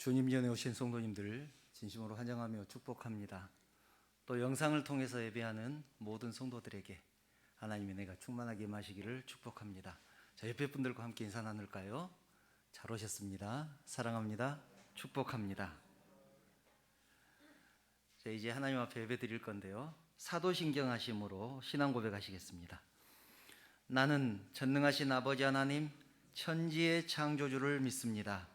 주님 전에 오신 성도님들 진심으로 환영하며 축복합니다. 또 영상을 통해서 예배하는 모든 성도들에게 하나님의 은혜가 충만하게 임하시기를 축복합니다. 자, 옆에 분들과 함께 인사 나눌까요? 잘 오셨습니다. 사랑합니다. 축복합니다. 자, 이제 하나님 앞에 예배 드릴 건데요, 사도신경 하심으로 신앙 고백하시겠습니다. 나는 전능하신 아버지 하나님 천지의 창조주를 믿습니다.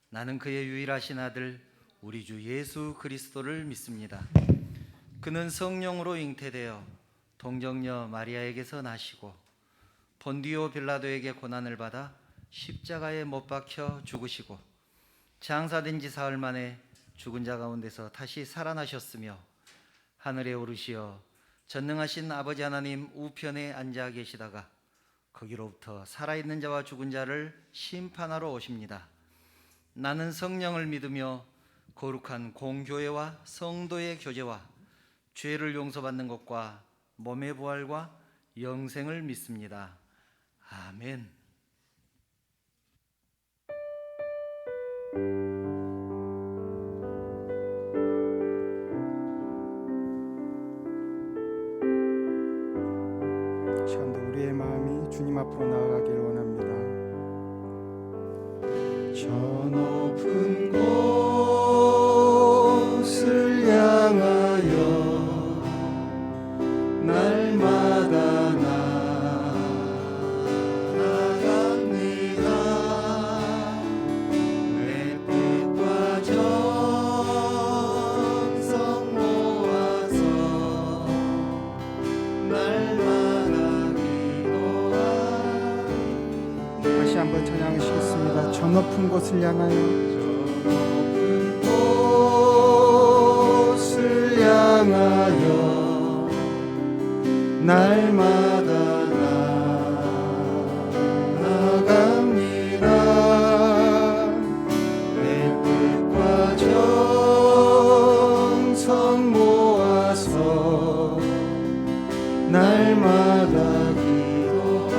나는 그의 유일하신 아들 우리 주 예수 그리스도를 믿습니다. 그는 성령으로 잉태되어 동정녀 마리아에게서 나시고 본디오 빌라도에게 고난을 받아 십자가에 못 박혀 죽으시고 장사된 지 사흘 만에 죽은 자 가운데서 다시 살아나셨으며 하늘에 오르시어 전능하신 아버지 하나님 우편에 앉아 계시다가 거기로부터 살아있는 자와 죽은 자를 심판하러 오십니다. 나는 성령을 믿으며 거룩한 공교회와 성도의 교제와 죄를 용서받는 것과 몸의 부활과 영생을 믿습니다. 아멘. 참도 우리의 마음이 주님 앞으로 나아가길 원합니다. 저 높은 곳을 향하여 날마다 나아갑니다. 내 뜻과 정성 모아서 날마다 기도합니다. 다시 한번 찬양하시겠습니다. 저 높은 곳을 향하여 날마다 나아갑니다. 내 뜻과 정성 모아서 날마다 기도합니다.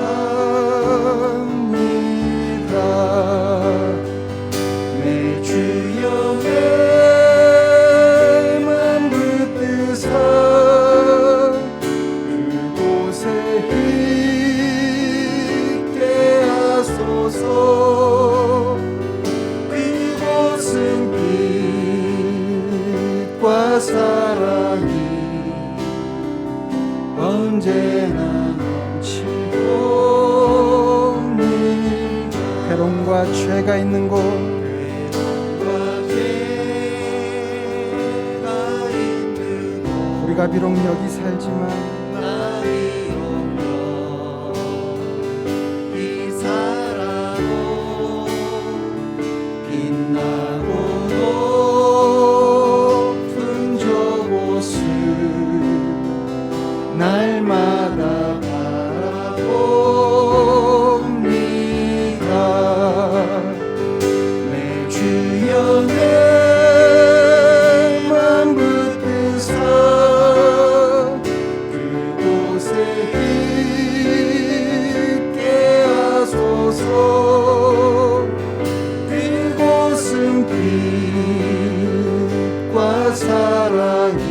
내 주여 내맘 붙드사 그곳은 빛과 사랑이 언제나 넘치옵니다. 괴로움과 죄가 있는 곳, 우리가 비록 여기 살지만 날마다 바라봅니다. 내 주여 내맘 붙드사 그곳에 있게 하소서. 그곳은 빛과 사랑이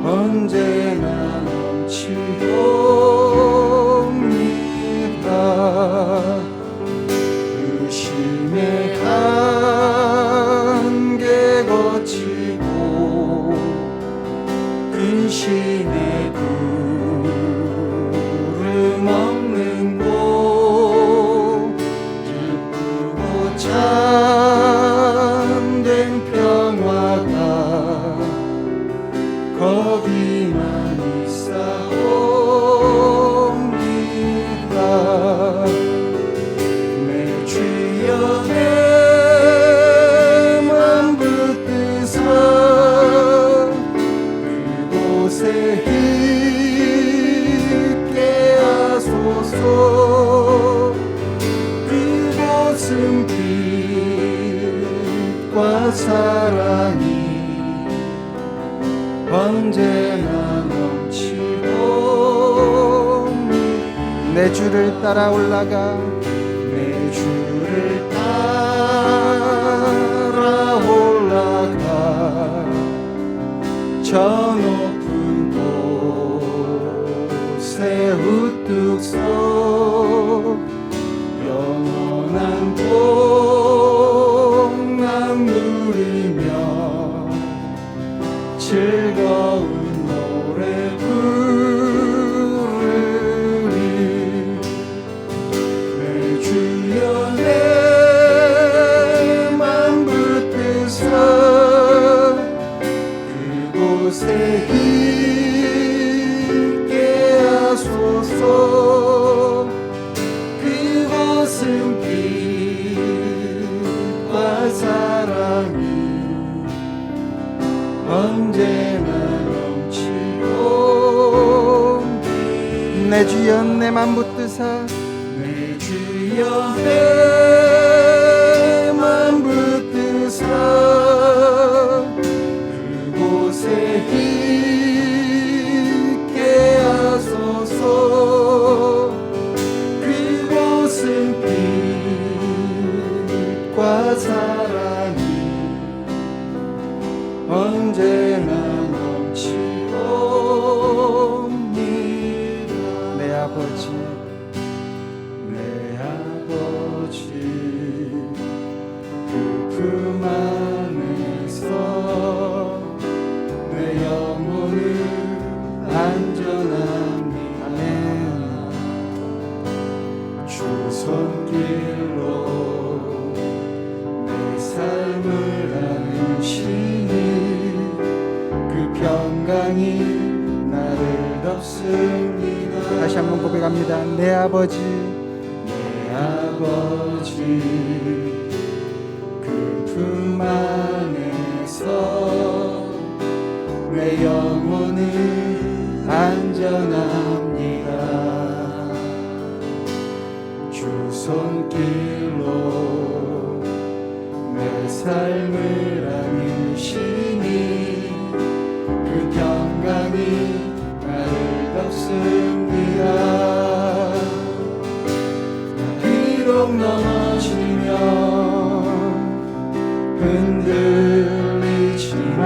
언제나 넘치옵니다. 의심의 한계 거치고 근심의 구름 없는 곳, 기쁘고 참된 평화가 거기만 있사옵니다. 내 주여 내맘 붙드사 그곳에 있게 하소서. 그곳은 빛과 사랑이 언제나 넘치옵니다. 내 주를 따라 올라가 내 주를 따라 내 주여 내 맘 붙드사 내 주여 내 맘 붙드사 그곳에 있게 하소서. 그곳은 빛과 사랑이 언제나 넘치옵니다. 내 아버지 내 아버지 그 품 안에서 내 영혼을 안전합니다. 아멘. 주 손길로 내 삶을 안으시니 그 평강이 나를 덮습니다. 다시 한번 고백합니다. 내 아버지 내 아버지 그 품 안에서 내 영혼을 안전합니다. 주 손길로 내 삶을 안으시니 그 평강이 나를 덮습니다. 비록 넘어지면 흔들리지만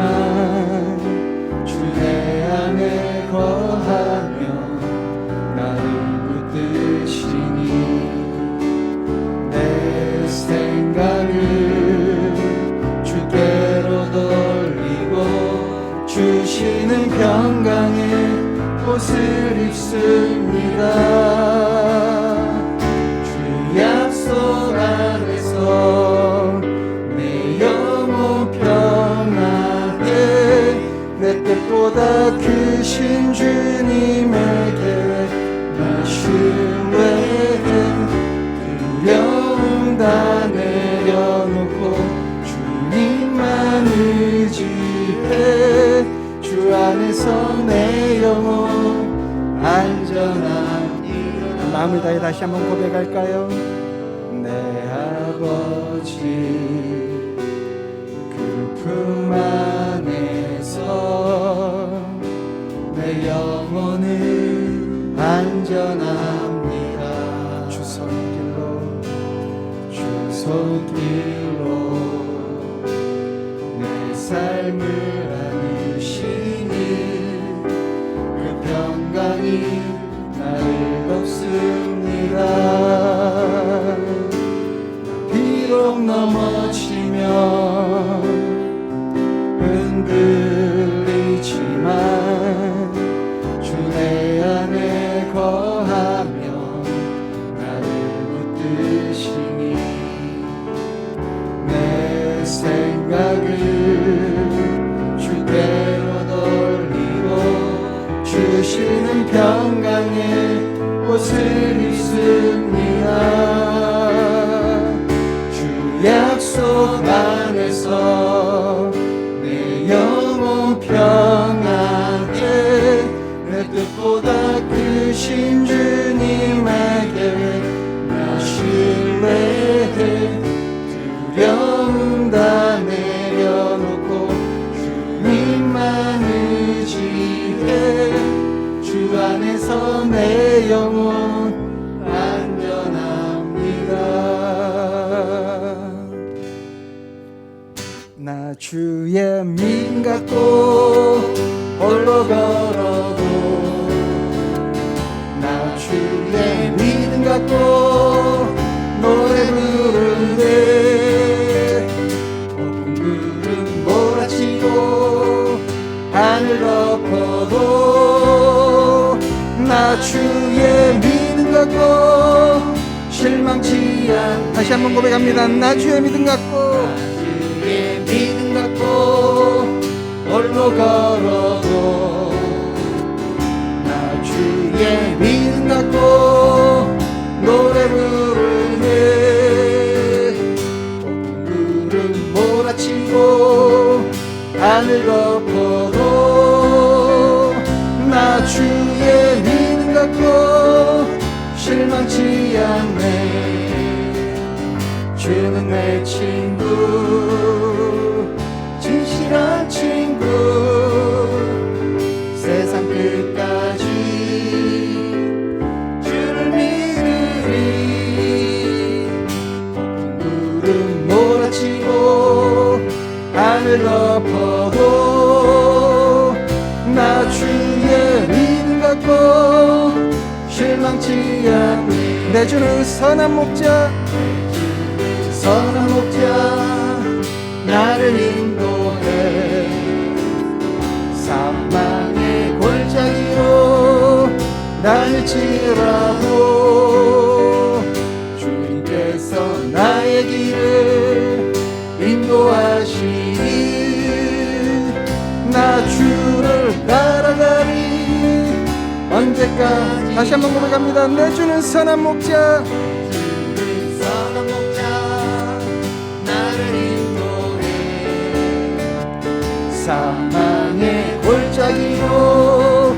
주 내 안에 거하며 나를 붙드시니 내 생각을 주께로 돌리고 주시는 평강의 옷을 입습니다. 주 약속 안에서 내 영혼 평안해 내 뜻보다 크신 주님에게 나 신뢰해 두려움 다 내려놓고 주님만 의지해 주 안에서 내 영혼 안전합니다. 마음을 다해 다시 한번 고백할까요? 내 아버지 그 품 안에서 내 영혼을 안전합니다. 주 손길로 내 삶을 안으시니 그 평강이 나를 덮습니다. 비록 넘어지면 흔들리지만 주 내 안에 거하며 나를 붙드시니 내 생각을 주께로 돌리고 주시는 평강의 옷을 입습니다. 주 약속 안에서 내 영혼 평안해 내 뜻보다 크신 주님에게 나 신뢰해 두려움 다 내려놓고 주님만 의지해 주 안에서 내 영혼 안전합니다. 나 주의 믿음 갖고 홀로 걸어도 나 주의 믿음 갖고 노래 부르네. 높은 구름 몰아치고 하늘 덮어도 나 주의 믿음 갖고 실망치 않네. 다시 한번 고백합니다. 나 주의 믿음 갖고 주의 믿음 갖고 홀로 걸어도 나 주의 믿음 갖고 노래 부르네. 높은 구름 몰아치고 하늘 덮어도 나 주의 믿음 갖고 주는 내 친구, 진실한 친구, 세상 끝까지 주를 믿으리. 높은 구름 몰아치고 하늘 덮어도 나 주의 믿음 갖고 실망치 않니. 내 주는 선한 목자, 선한 목자 나를 인도해. 사망의 골짜기로 다닐지라도 주님께서 나의 길을 인도하시니 나 주를 따라가리. 언제까지. 다시 한번 고백합니다. 내 주는 선한 목자, 선한 목자 나를 인도해. 사망의 골짜기로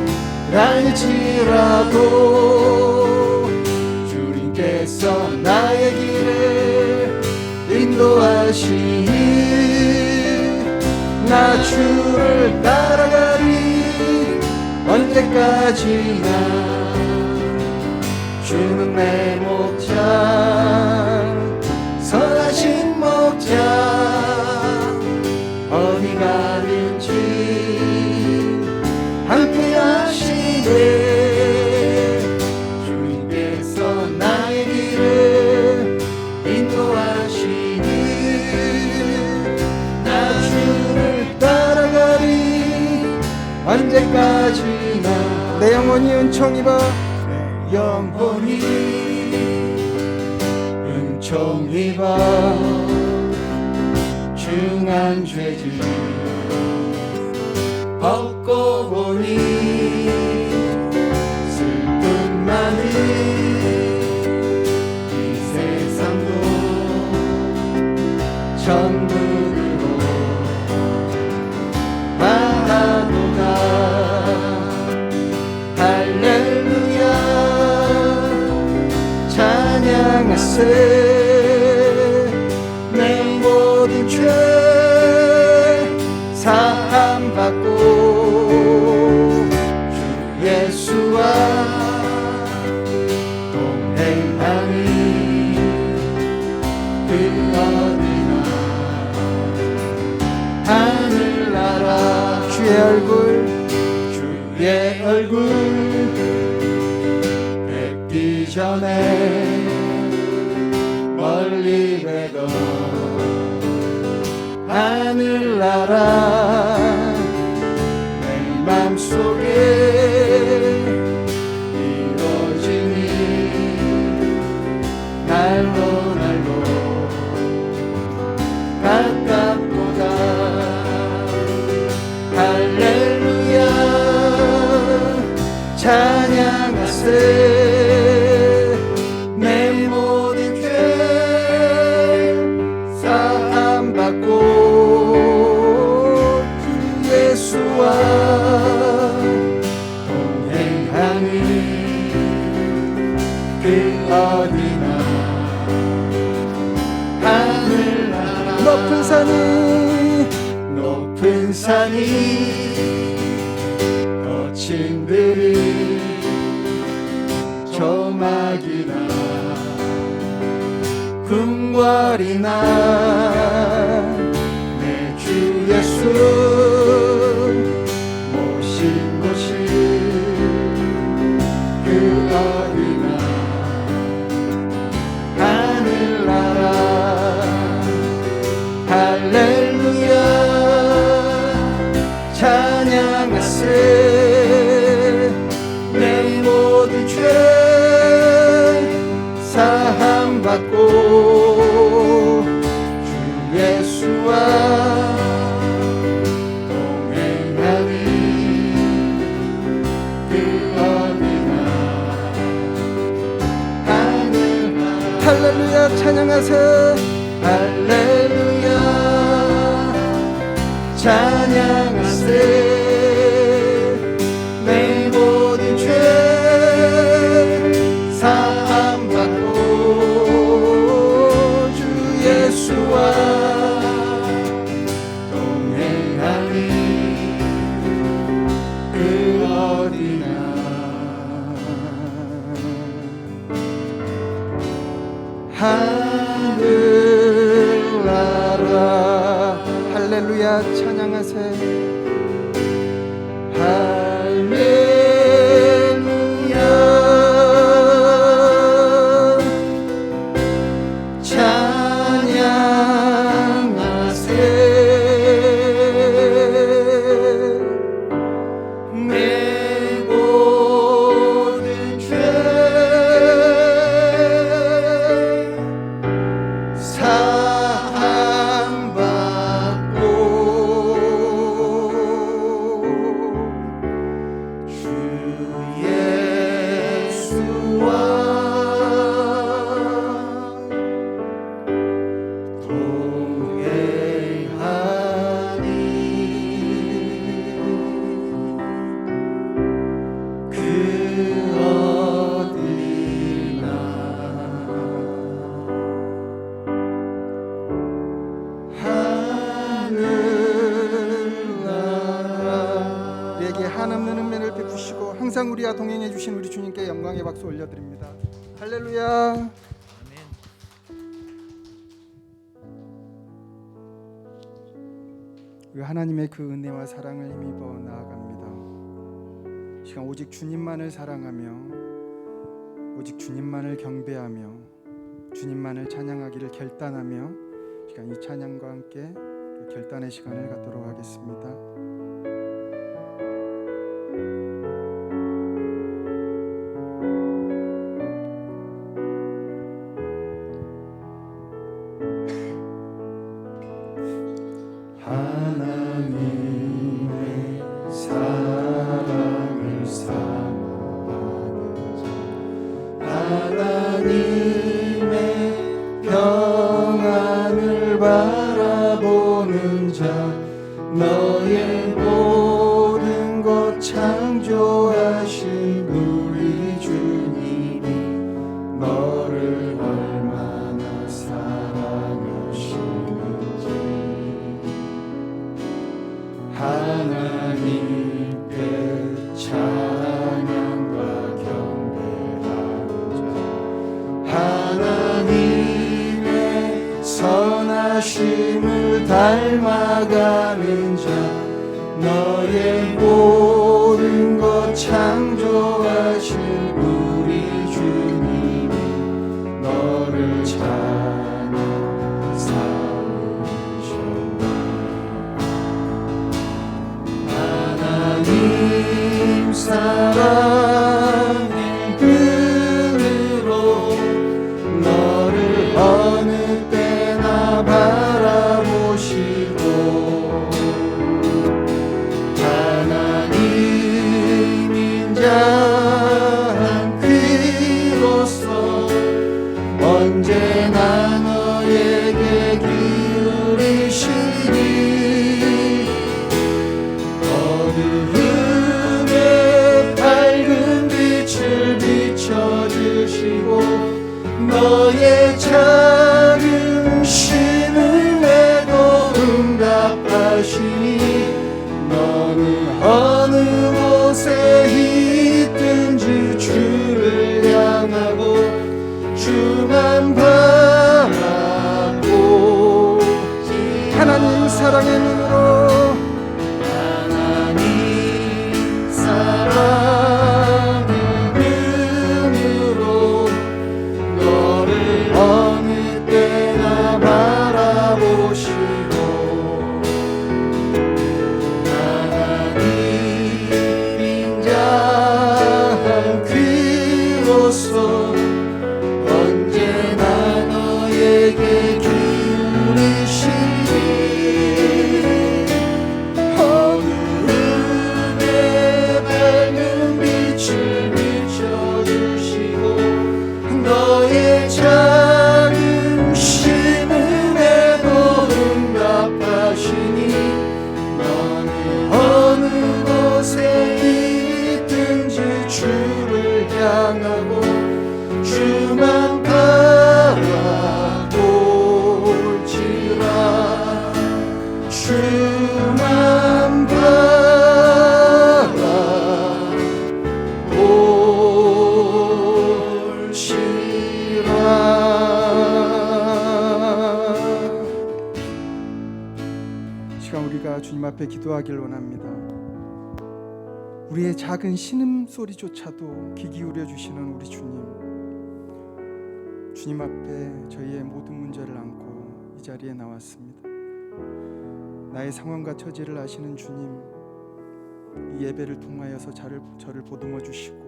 다닐지라도 주님께서 나의 길을 인도하시니 나 주를 따라가리. 언제까지나 주는 내 목자, 선하신 목자, 어디 가든지 함께 하시네. 주님께서 나의 길을 인도하시니 나 주를 따라가리. 언제까지나 내 영혼이 은총 입어 영혼이 은총 입어 중한 죄질 벗고 보니 슬픔 많은 이 세상도 천국으로 바라보다. 할렐루야 찬양하세. 내 모든 죄 사함받고 주 예수와 동행하니 그 어디나 하늘나라. 주의 얼굴, 주의 얼굴 뵙기 전에 멀리 뵈던 하늘나라 내 맘속에 이루어지니 날로 날로 가깝도다. 할렐루야 찬양하세. 내 모든 죄 사함받고 주 예수와 동행하니 그 어디나 하늘나라. 높은 산이 높은 산이 거친 들이 조막이나 궁궐이나 내 주 예수 모신 곳이 그 어디나 하늘나라. 할렐루야 찬양하세. 내 모든 죄 사함받고 주 예수와 동행하니 그 어디나 하늘나라 할렐루야 찬양하세. 할렐루야 찬양하세. 내 모든 죄 사함받고 주 예수와 동행하니 그 어디나 하늘나라. 우리에게 한없는 은혜를 베푸시고 항상 우리와 동행해 주신 우리 주님께 영광의 박수 올려드립니다. 할렐루야. 우리 하나님의 그 은혜와 사랑을 힘입어 나아갑니다. 이 시간 오직 주님만을 사랑하며 오직 주님만을 경배하며 주님만을 찬양하기를 결단하며 이 시간 이 찬양과 함께 그 결단의 시간을 갖도록 하겠습니다. 하나님의 사랑을 사모하는 자 하나님의 평안을 바라보는 자 너의 모든 것 창조하신 우리 주님이 너를 얼마나 사랑하시는지 하나님께 찬양과 경배하는 자 하나님의 선하심을 닮아가는 자 너의 모든 것 창조하신 우리 주님이 너를 찬양 삼으셨네. 하나님 사랑의 눈으로 너를 어느 때나 바라보시고 하나님 인자한 귀로서 언제나 너에게 기울이시니 어두움에 밝은 빛을 비춰주시고 너의 작은 신음에도 응답하시니 너는 어느 곳에 있든지 주를 향하고 주만 바라보지 하나님 사랑의 눈으로 하나님 사랑의 눈으로 너를 어느 때나 바라보시고 우리가 주님 앞에 기도하길 원합니다. 우리의 작은 신음소리조차도 귀 기울여 주시는 우리 주님 앞에 저희의 모든 문제를 안고 이 자리에 나왔습니다. 나의 상황과 처지를 아시는 주님, 이 예배를 통하여서 저를 보듬어 주시고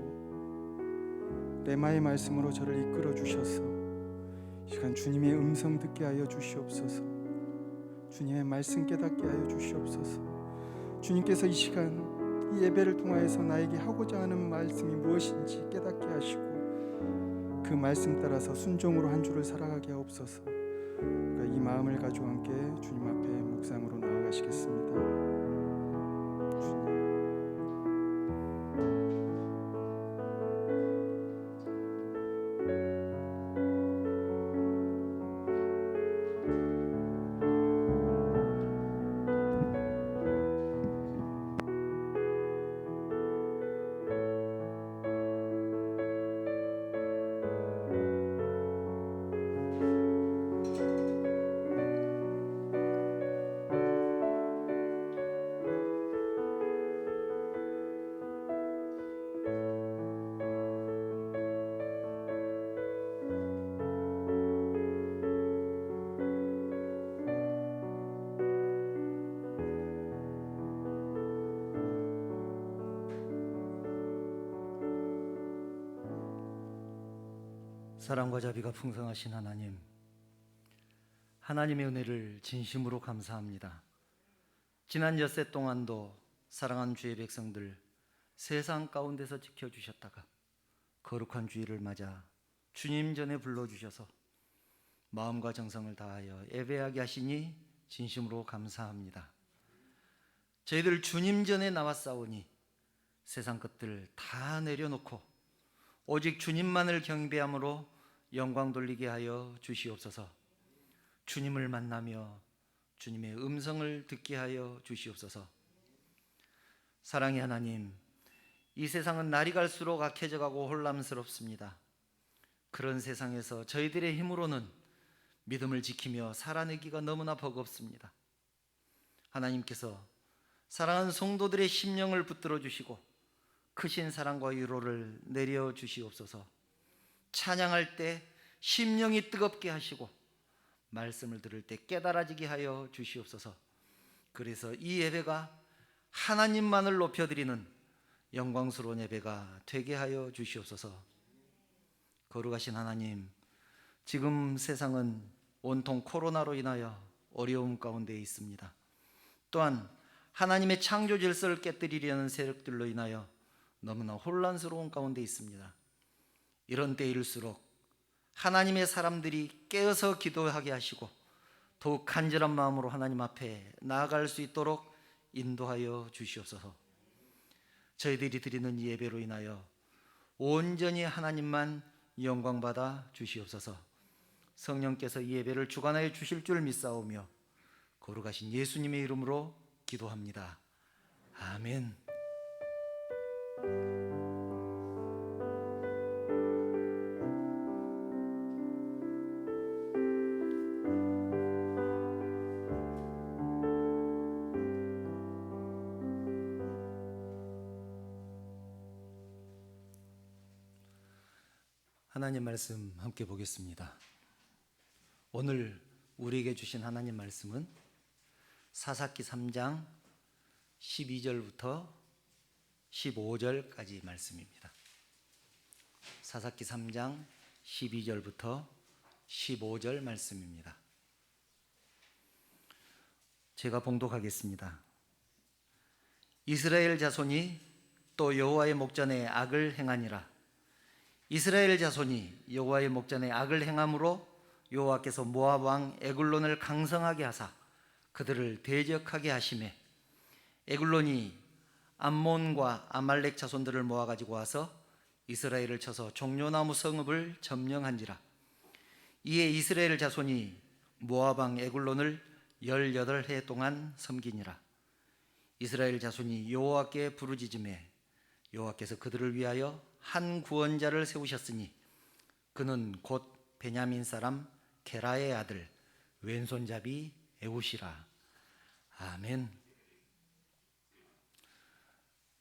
레마의 말씀으로 저를 이끌어 주셔서 이 시간 주님의 음성 듣게 하여 주시옵소서. 주님의 말씀 깨닫게 하여 주시옵소서. 주님께서 이 시간 이 예배를 통하여서 나에게 하고자 하는 말씀이 무엇인지 깨닫게 하시고 그 말씀 따라서 순종으로 한 주를 살아가게 하옵소서. 이 마음을 가지고 함께 주님 앞에 묵상으로 나아가시겠습니다. 주님. 사랑과 자비가 풍성하신 하나님, 하나님의 은혜를 진심으로 감사합니다. 지난 엿새 동안도 사랑하는 주의 백성들 세상 가운데서 지켜주셨다가 거룩한 주일을 맞아 주님 전에 불러주셔서 마음과 정성을 다하여 예배하게 하시니 진심으로 감사합니다. 저희들 주님 전에 나왔사오니 세상 것들 다 내려놓고 오직 주님만을 경배함으로 영광 돌리게 하여 주시옵소서. 주님을 만나며 주님의 음성을 듣게 하여 주시옵소서. 사랑의 하나님, 이 세상은 날이 갈수록 악해져 가고 혼란스럽습니다. 그런 세상에서 저희들의 힘으로는 믿음을 지키며 살아내기가 너무나 버겁습니다. 하나님께서 사랑하는 성도들의 심령을 붙들어 주시고 크신 사랑과 위로를 내려 주시옵소서. 찬양할 때 심령이 뜨겁게 하시고 말씀을 들을 때 깨달아지게 하여 주시옵소서. 그래서 이 예배가 하나님만을 높여드리는 영광스러운 예배가 되게 하여 주시옵소서. 거룩하신 하나님, 지금 세상은 온통 코로나로 인하여 어려움 가운데 있습니다. 또한 하나님의 창조 질서를 깨뜨리려는 세력들로 인하여 너무나 혼란스러운 가운데 있습니다. 이런 때일수록 하나님의 사람들이 깨어서 기도하게 하시고 더욱 간절한 마음으로 하나님 앞에 나아갈 수 있도록 인도하여 주시옵소서. 저희들이 드리는 이 예배로 인하여 온전히 하나님만 영광받아 주시옵소서. 성령께서 이 예배를 주관하여 주실 줄 믿사오며 거룩하신 예수님의 이름으로 기도합니다. 아멘. 하나님 말씀 함께 보겠습니다. 오늘 우리에게 주신 하나님 말씀은 사사기 3장 12절부터 15절까지 말씀입니다. 사사기 3장 12절부터 15절 말씀입니다. 제가 봉독하겠습니다. 이스라엘 자손이 또 여호와의 목전에 악을 행하니라. 이스라엘 자손이 여호와의 목전에 악을 행함으로 여호와께서 모압 왕 에글론을 강성하게 하사 그들을 대적하게 하시매 에글론이 암몬과 아말렉 자손들을 모아 가지고 와서 이스라엘을 쳐서 종려나무 성읍을 점령한지라. 이에 이스라엘 자손이 모압 왕 에글론을 18해 동안 섬기니라. 이스라엘 자손이 여호와께 부르짖음에 여호와께서 그들을 위하여 한 구원자를 세우셨으니 그는 곧 베냐민 사람 게라의 아들 왼손잡이 에훗이라. 아멘.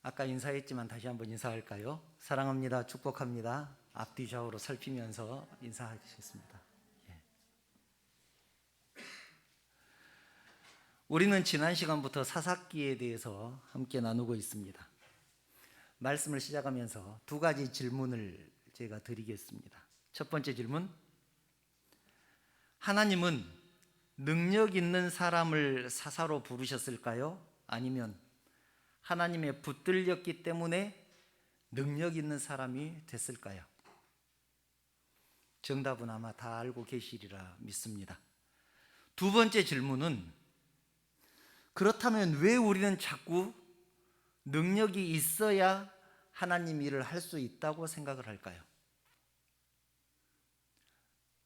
아까 인사했지만 다시 한번 인사할까요? 사랑합니다. 축복합니다. 앞뒤 좌우로 살피면서 인사하겠습니다. 예. 우리는 지난 시간부터 사사기에 대해서 함께 나누고 있습니다. 말씀을 시작하면서 두 가지 질문을 제가 드리겠습니다. 첫 번째 질문, 하나님은 능력 있는 사람을 사사로 부르셨을까요? 아니면 하나님의 붙들렸기 때문에 능력 있는 사람이 됐을까요? 정답은 아마 다 알고 계시리라 믿습니다. 두 번째 질문은, 그렇다면 왜 우리는 자꾸 능력이 있어야 하나님 일을 할 수 있다고 생각을 할까요?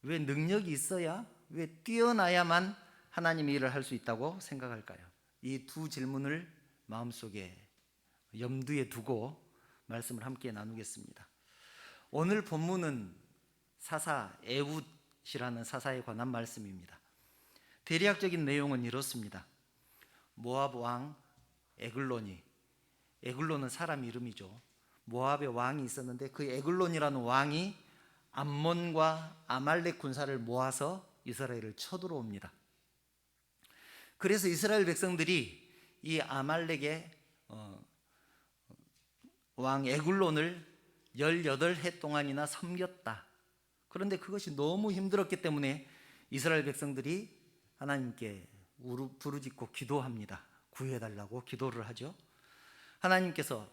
왜 능력이 있어야, 왜 뛰어나야만 하나님 일을 할 수 있다고 생각할까요? 이 두 질문을 마음속에 염두에 두고 말씀을 함께 나누겠습니다. 오늘 본문은 사사 에훗이라는 사사에 관한 말씀입니다. 대략적인 내용은 이렇습니다. 모압 왕 에글론은 사람 이름이죠. 모압의 왕이 있었는데 그 에글론이라는 왕이 암몬과 아말렉 군사를 모아서 이스라엘을 쳐들어옵니다. 그래서 이스라엘 백성들이 이 아말렉의 왕 에글론을 18해 동안이나 섬겼다. 그런데 그것이 너무 힘들었기 때문에 이스라엘 백성들이 하나님께 부르짖고 기도합니다. 구해달라고 기도를 하죠. 하나님께서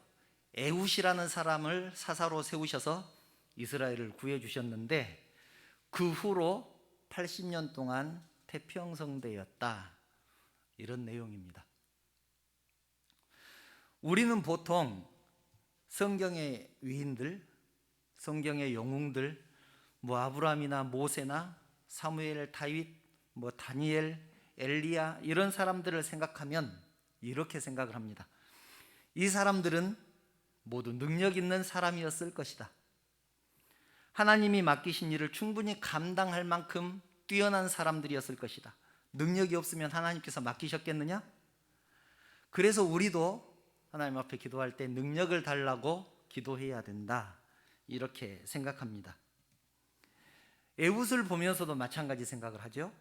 에훗이라는 사람을 사사로 세우셔서 이스라엘을 구해주셨는데 그 후로 80년 동안 태평성대였다. 이런 내용입니다. 우리는 보통 성경의 위인들, 성경의 영웅들, 아브라함이나 모세나 사무엘, 다윗, 다니엘, 엘리야 이런 사람들을 생각하면 이렇게 생각을 합니다. 이 사람들은 모두 능력 있는 사람이었을 것이다. 하나님이 맡기신 일을 충분히 감당할 만큼 뛰어난 사람들이었을 것이다. 능력이 없으면 하나님께서 맡기셨겠느냐? 그래서 우리도 하나님 앞에 기도할 때 능력을 달라고 기도해야 된다. 이렇게 생각합니다. 에훗을 보면서도 마찬가지 생각을 하죠.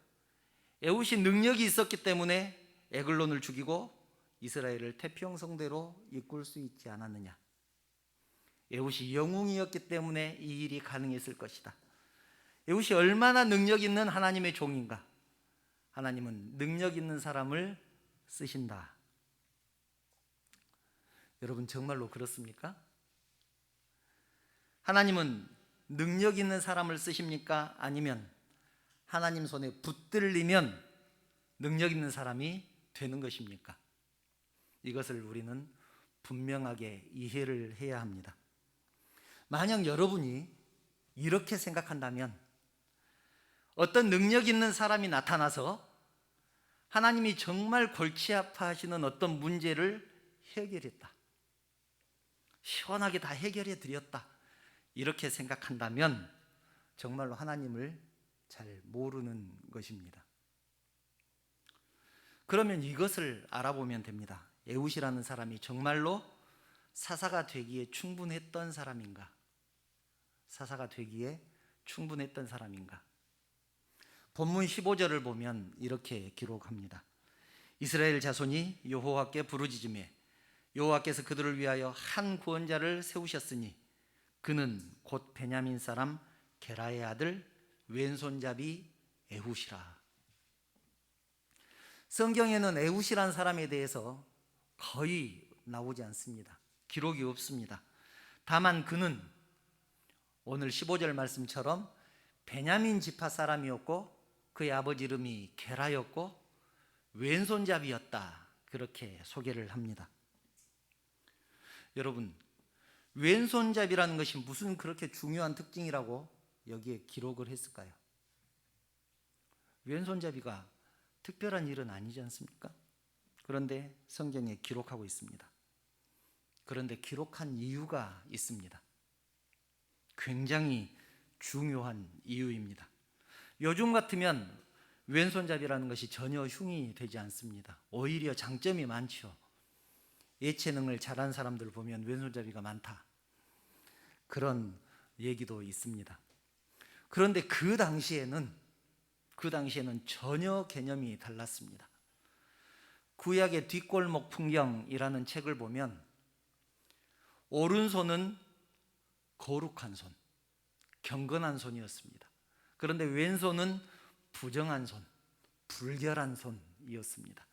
에훗이 능력이 있었기 때문에 에글론을 죽이고 이스라엘을 태평성대로 이끌 수 있지 않았느냐. 에훗이 영웅이었기 때문에 이 일이 가능했을 것이다. 에훗이 얼마나 능력 있는 하나님의 종인가. 하나님은 능력 있는 사람을 쓰신다. 여러분 정말로 그렇습니까? 하나님은 능력 있는 사람을 쓰십니까? 아니면 하나님 손에 붙들리면 능력 있는 사람이 되는 것입니까? 이것을 우리는 분명하게 이해를 해야 합니다. 만약 여러분이 이렇게 생각한다면 어떤 능력 있는 사람이 나타나서 하나님이 정말 골치 아파하시는 어떤 문제를 해결했다, 시원하게 다 해결해 드렸다, 이렇게 생각한다면 정말로 하나님을 잘 모르는 것입니다. 그러면 이것을 알아보면 됩니다. 에훗이라는 사람이 정말로 사사가 되기에 충분했던 사람인가? 사사가 되기에 충분했던 사람인가? 본문 15절을 보면 이렇게 기록합니다. 이스라엘 자손이 여호와께 부르짖으매 여호와께서 그들을 위하여 한 구원자를 세우셨으니 그는 곧 베냐민 사람 게라의 아들 왼손잡이 에훗이라. 성경에는 에훗이라는 사람에 대해서 거의 나오지 않습니다. 기록이 없습니다. 다만 그는 오늘 15절 말씀처럼 베냐민 지파 사람이었고 그의 아버지 이름이 게라였고 왼손잡이였다, 그렇게 소개를 합니다. 여러분, 왼손잡이라는 것이 무슨 그렇게 중요한 특징이라고 여기에 기록을 했을까요? 왼손잡이가 특별한 일은 아니지 않습니까? 그런데 성경에 기록하고 있습니다. 그런데 기록한 이유가 있습니다. 굉장히 중요한 이유입니다. 요즘 같으면 왼손잡이라는 것이 전혀 흉이 되지 않습니다. 오히려 장점이 많죠. 예체능을 잘하는 사람들 보면 왼손잡이가 많다, 그런 얘기도 있습니다. 그런데 그 당시에는 전혀 개념이 달랐습니다. 구약의 뒷골목 풍경이라는 책을 보면 오른손은 거룩한 손, 경건한 손이었습니다. 그런데 왼손은 부정한 손, 불결한 손이었습니다.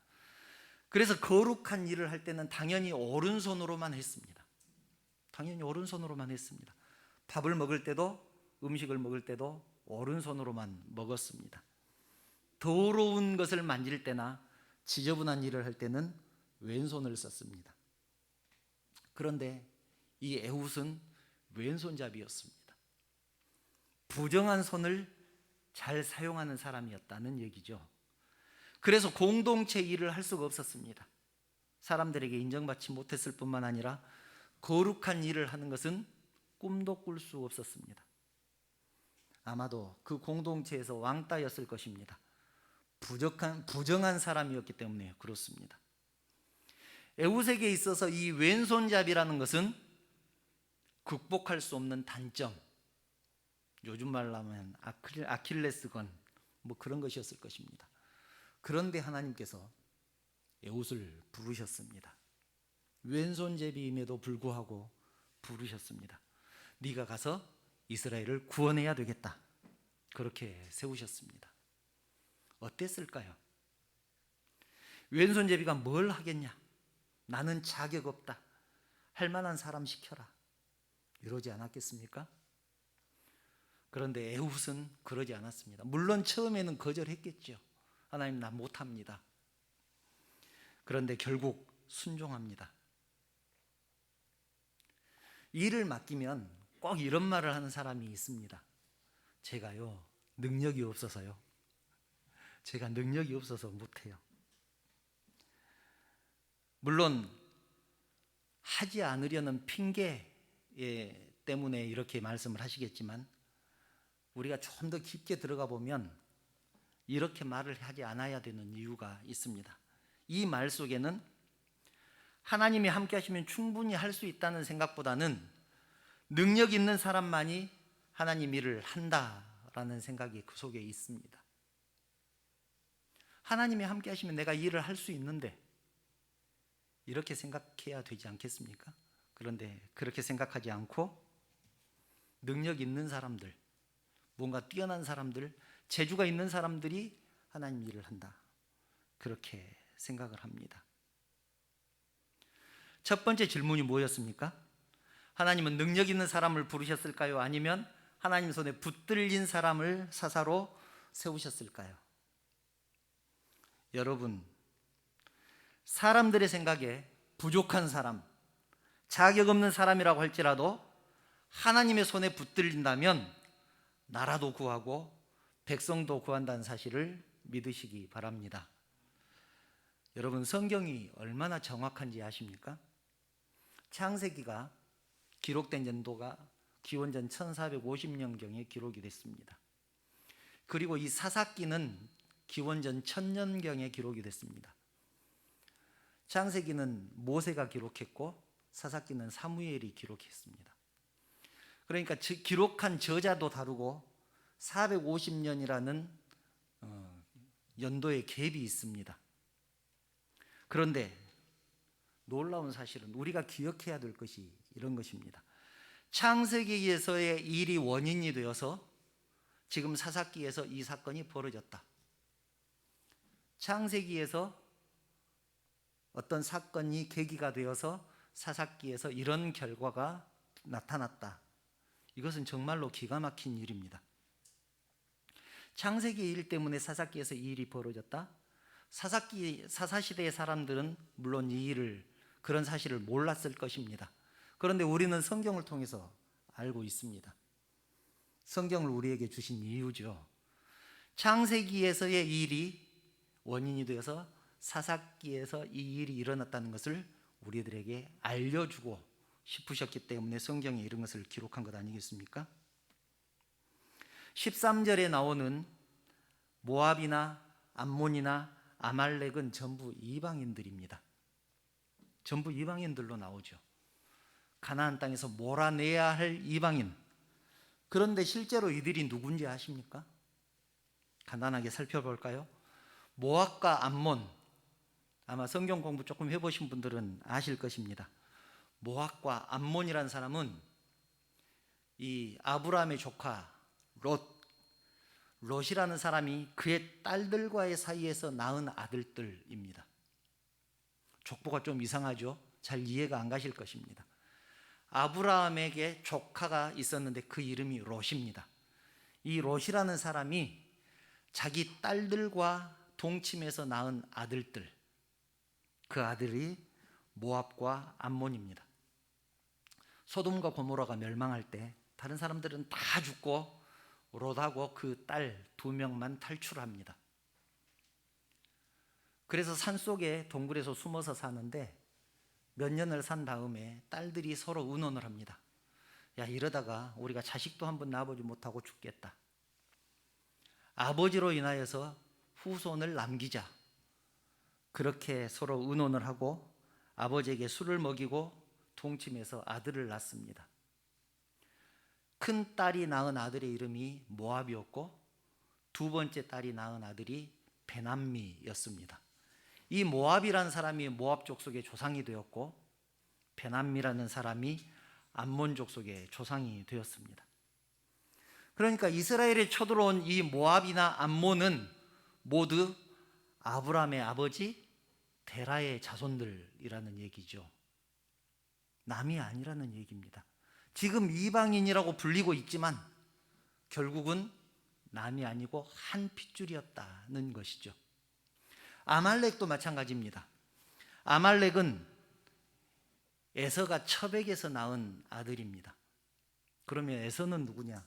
그래서 거룩한 일을 할 때는 당연히 오른손으로만 했습니다. 당연히 오른손으로만 했습니다. 밥을 먹을 때도, 음식을 먹을 때도 오른손으로만 먹었습니다. 더러운 것을 만질 때나 지저분한 일을 할 때는 왼손을 썼습니다. 그런데 이 에훗은 왼손잡이였습니다. 부정한 손을 잘 사용하는 사람이었다는 얘기죠. 그래서 공동체 일을 할 수가 없었습니다. 사람들에게 인정받지 못했을 뿐만 아니라 거룩한 일을 하는 것은 꿈도 꿀 수 없었습니다. 아마도 그 공동체에서 왕따였을 것입니다. 부정한 사람이었기 때문에 그렇습니다. 에훗에게 있어서 이 왼손잡이라는 것은 극복할 수 없는 단점, 요즘 말로 하면 아킬레스건, 뭐 그런 것이었을 것입니다. 그런데 하나님께서 에훗을 부르셨습니다. 왼손잡이임에도 불구하고 부르셨습니다. 네가 가서 이스라엘을 구원해야 되겠다, 그렇게 세우셨습니다. 어땠을까요? 왼손잡이가 뭘 하겠냐, 나는 자격 없다, 할 만한 사람 시켜라, 이러지 않았겠습니까? 그런데 에훗은 그러지 않았습니다. 물론 처음에는 거절했겠죠. 하나님, 나 못합니다. 그런데 결국 순종합니다. 일을 맡기면 꼭 이런 말을 하는 사람이 있습니다. 제가요, 능력이 없어서요. 제가 능력이 없어서 못해요. 물론 하지 않으려는 핑계 때문에 이렇게 말씀을 하시겠지만, 우리가 좀 더 깊게 들어가 보면 이렇게 말을 하지 않아야 되는 이유가 있습니다. 이 말 속에는 하나님이 함께 하시면 충분히 할 수 있다는 생각보다는 능력 있는 사람만이 하나님 일을 한다라는 생각이 그 속에 있습니다. 하나님이 함께 하시면 내가 일을 할 수 있는데, 이렇게 생각해야 되지 않겠습니까? 그런데 그렇게 생각하지 않고 능력 있는 사람들, 뭔가 뛰어난 사람들, 재주가 있는 사람들이 하나님 일을 한다, 그렇게 생각을 합니다. 첫 번째 질문이 뭐였습니까? 하나님은 능력 있는 사람을 부르셨을까요? 아니면 하나님 손에 붙들린 사람을 사사로 세우셨을까요? 여러분, 사람들의 생각에 부족한 사람, 자격 없는 사람이라고 할지라도 하나님의 손에 붙들린다면 나라도 구하고 백성도 구한다는 사실을 믿으시기 바랍니다. 여러분, 성경이 얼마나 정확한지 아십니까? 창세기가 기록된 연도가 기원전 1450년경에 기록이 됐습니다. 그리고 이 사사기는 기원전 1000년경에 기록이 됐습니다. 창세기는 모세가 기록했고 사사기는 사무엘이 기록했습니다. 그러니까 기록한 저자도 다르고 450년이라는 연도의 갭이 있습니다. 그런데 놀라운 사실은 우리가 기억해야 될 것이 이런 것입니다. 창세기에서의 일이 원인이 되어서 지금 사사기에서 이 사건이 벌어졌다. 창세기에서 어떤 사건이 계기가 되어서 사사기에서 이런 결과가 나타났다. 이것은 정말로 기가 막힌 일입니다. 창세기 일 때문에 사사기에서 이 일이 벌어졌다. 사사시대의 사람들은 물론 이 일을, 그런 사실을 몰랐을 것입니다. 그런데 우리는 성경을 통해서 알고 있습니다. 성경을 우리에게 주신 이유죠. 창세기에서의 일이 원인이 되어서 사사기에서 이 일이 일어났다는 것을 우리들에게 알려주고 싶으셨기 때문에 성경에 이런 것을 기록한 것 아니겠습니까? 13절에 나오는 모압이나 암몬이나 아말렉은 전부 이방인들입니다. 전부 이방인들로 나오죠. 가나안 땅에서 몰아내야 할 이방인. 그런데 실제로 이들이 누군지 아십니까? 간단하게 살펴볼까요? 모압과 암몬. 아마 성경 공부 조금 해보신 분들은 아실 것입니다. 모압과 암몬이라는 사람은 이 아브라함의 조카 롯이라는 사람이 그의 딸들과의 사이에서 낳은 아들들입니다. 족보가 좀 이상하죠? 잘 이해가 안 가실 것입니다. 아브라함에게 조카가 있었는데 그 이름이 롯입니다. 이 롯이라는 사람이 자기 딸들과 동침해서 낳은 아들들, 그 아들이 모압과 암몬입니다. 소돔과 고모라가 멸망할 때 다른 사람들은 다 죽고 롯하고 그 딸 2명만 탈출합니다. 그래서 산속에 동굴에서 숨어서 사는데 몇 년을 산 다음에 딸들이 서로 의논을 합니다. 야, 이러다가 우리가 자식도 한번 낳아보지 못하고 죽겠다. 아버지로 인하여서 후손을 남기자. 그렇게 서로 의논을 하고 아버지에게 술을 먹이고 동침해서 아들을 낳습니다. 큰 딸이 낳은 아들의 이름이 모압이었고 두 번째 딸이 낳은 아들이 베남미였습니다. 이 모압이라는 사람이 모압 족속의 조상이 되었고 베남미라는 사람이 암몬 족속의 조상이 되었습니다. 그러니까 이스라엘에 쳐들어온 이 모압이나 암몬은 모두 아브라함의 아버지 데라의 자손들이라는 얘기죠. 남이 아니라는 얘기입니다. 지금 이방인이라고 불리고 있지만 결국은 남이 아니고 한 핏줄이었다는 것이죠. 아말렉도 마찬가지입니다. 아말렉은 에서가 첩에게서 낳은 아들입니다. 그러면 에서는 누구냐?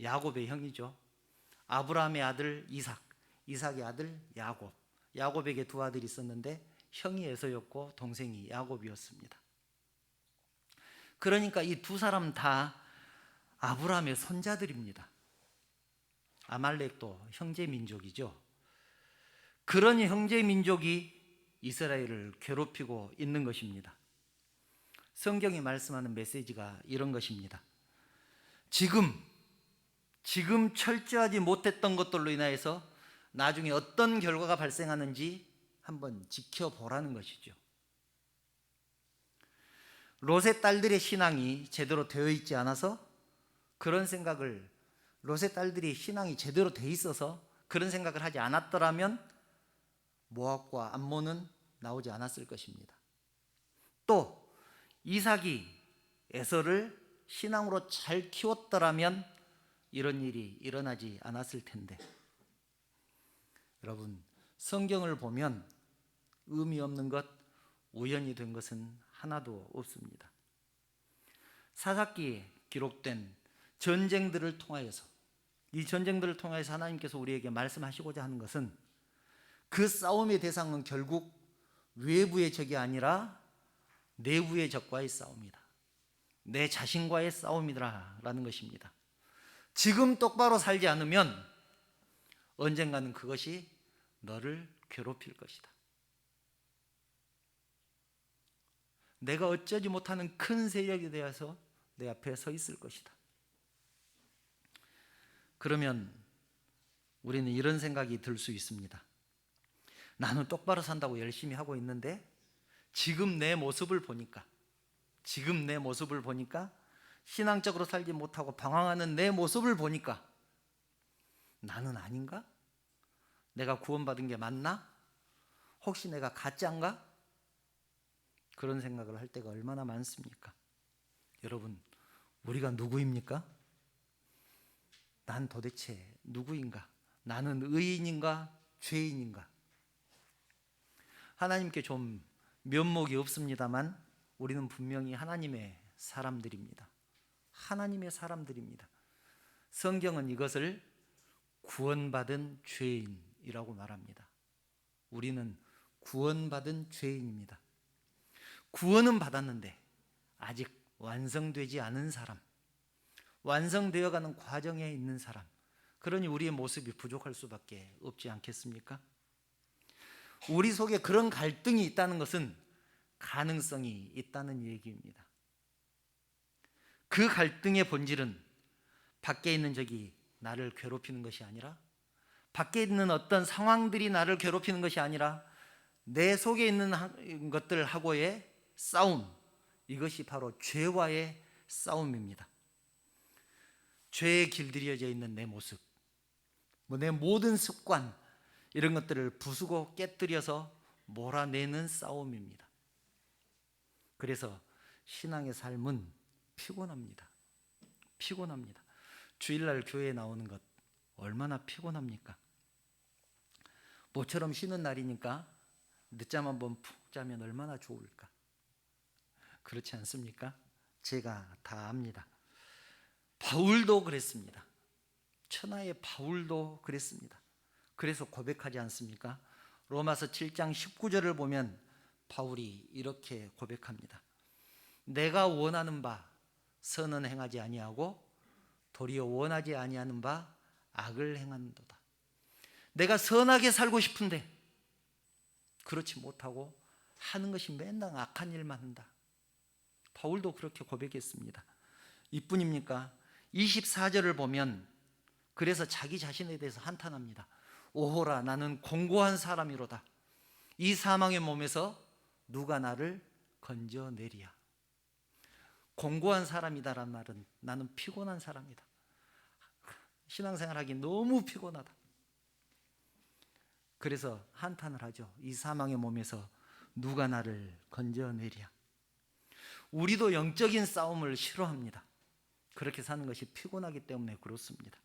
야곱의 형이죠. 아브라함의 아들 이삭, 이삭의 아들 야곱. 야곱에게 두 아들이 있었는데 형이 에서였고 동생이 야곱이었습니다. 그러니까 이 두 사람 다 아브라함의 손자들입니다. 아말렉도 형제 민족이죠. 그런 형제 민족이 이스라엘을 괴롭히고 있는 것입니다. 성경이 말씀하는 메시지가 이런 것입니다. 지금 철저하지 못했던 것들로 인하여서 나중에 어떤 결과가 발생하는지 한번 지켜보라는 것이죠. 롯의 딸들의 신앙이 제대로 되어 있지 않아서 그런 생각을, 롯의 딸들이 신앙이 제대로 돼 있어서 그런 생각을 하지 않았더라면 모압과 암몬은 나오지 않았을 것입니다. 또 이삭이 에서를 신앙으로 잘 키웠더라면 이런 일이 일어나지 않았을 텐데, 여러분, 성경을 보면 의미 없는 것, 우연이 된 것은 하나도 없습니다. 사사기에 기록된 전쟁들을 통하여서, 이 전쟁들을 통하여서 하나님께서 우리에게 말씀하시고자 하는 것은 그 싸움의 대상은 결국 외부의 적이 아니라 내부의 적과의 싸움이다. 내 자신과의 싸움이라는 것입니다. 지금 똑바로 살지 않으면 언젠가는 그것이 너를 괴롭힐 것이다. 내가 어쩌지 못하는 큰 세력이 되어서 내 앞에 서 있을 것이다. 그러면 우리는 이런 생각이 들 수 있습니다. 나는 똑바로 산다고 열심히 하고 있는데 지금 내 모습을 보니까 신앙적으로 살지 못하고 방황하는 내 모습을 보니까 나는 아닌가? 내가 구원받은 게 맞나? 혹시 내가 가짜인가? 그런 생각을 할 때가 얼마나 많습니까? 여러분, 우리가 누구입니까? 난 도대체 누구인가? 나는 의인인가? 죄인인가? 하나님께 좀 면목이 없습니다만 우리는 분명히 하나님의 사람들입니다. 하나님의 사람들입니다. 성경은 이것을 구원받은 죄인이라고 말합니다. 우리는 구원받은 죄인입니다. 구원은 받았는데 아직 완성되지 않은 사람, 완성되어가는 과정에 있는 사람, 그러니 우리의 모습이 부족할 수밖에 없지 않겠습니까? 우리 속에 그런 갈등이 있다는 것은 가능성이 있다는 얘기입니다. 그 갈등의 본질은 밖에 있는 적이 나를 괴롭히는 것이 아니라, 밖에 있는 어떤 상황들이 나를 괴롭히는 것이 아니라 내 속에 있는 것들하고의 싸움, 이것이 바로 죄와의 싸움입니다. 죄에 길들여져 있는 내 모습, 내 모든 습관, 이런 것들을 부수고 깨뜨려서 몰아내는 싸움입니다. 그래서 신앙의 삶은 피곤합니다. 피곤합니다. 주일날 교회에 나오는 것 얼마나 피곤합니까? 모처럼 쉬는 날이니까 늦잠 한번 푹 자면 얼마나 좋을까? 그렇지 않습니까? 제가 다 압니다. 바울도 그랬습니다. 천하의 바울도 그랬습니다. 그래서 고백하지 않습니까? 로마서 7장 19절을 보면 바울이 이렇게 고백합니다. 내가 원하는 바 선은 행하지 아니하고 도리어 원하지 아니하는 바 악을 행하는도다. 내가 선하게 살고 싶은데 그렇지 못하고 하는 것이 맨날 악한 일만 한다. 바울도 그렇게 고백했습니다. 이뿐입니까? 24절을 보면 그래서 자기 자신에 대해서 한탄합니다. 오호라, 나는 공고한 사람이로다. 이 사망의 몸에서 누가 나를 건져내리야. 공고한 사람이다란 말은 나는 피곤한 사람이다. 신앙생활하기 너무 피곤하다. 그래서 한탄을 하죠. 이 사망의 몸에서 누가 나를 건져내리야. 우리도 영적인 싸움을 싫어합니다. 그렇게 사는 것이 피곤하기 때문에 그렇습니다.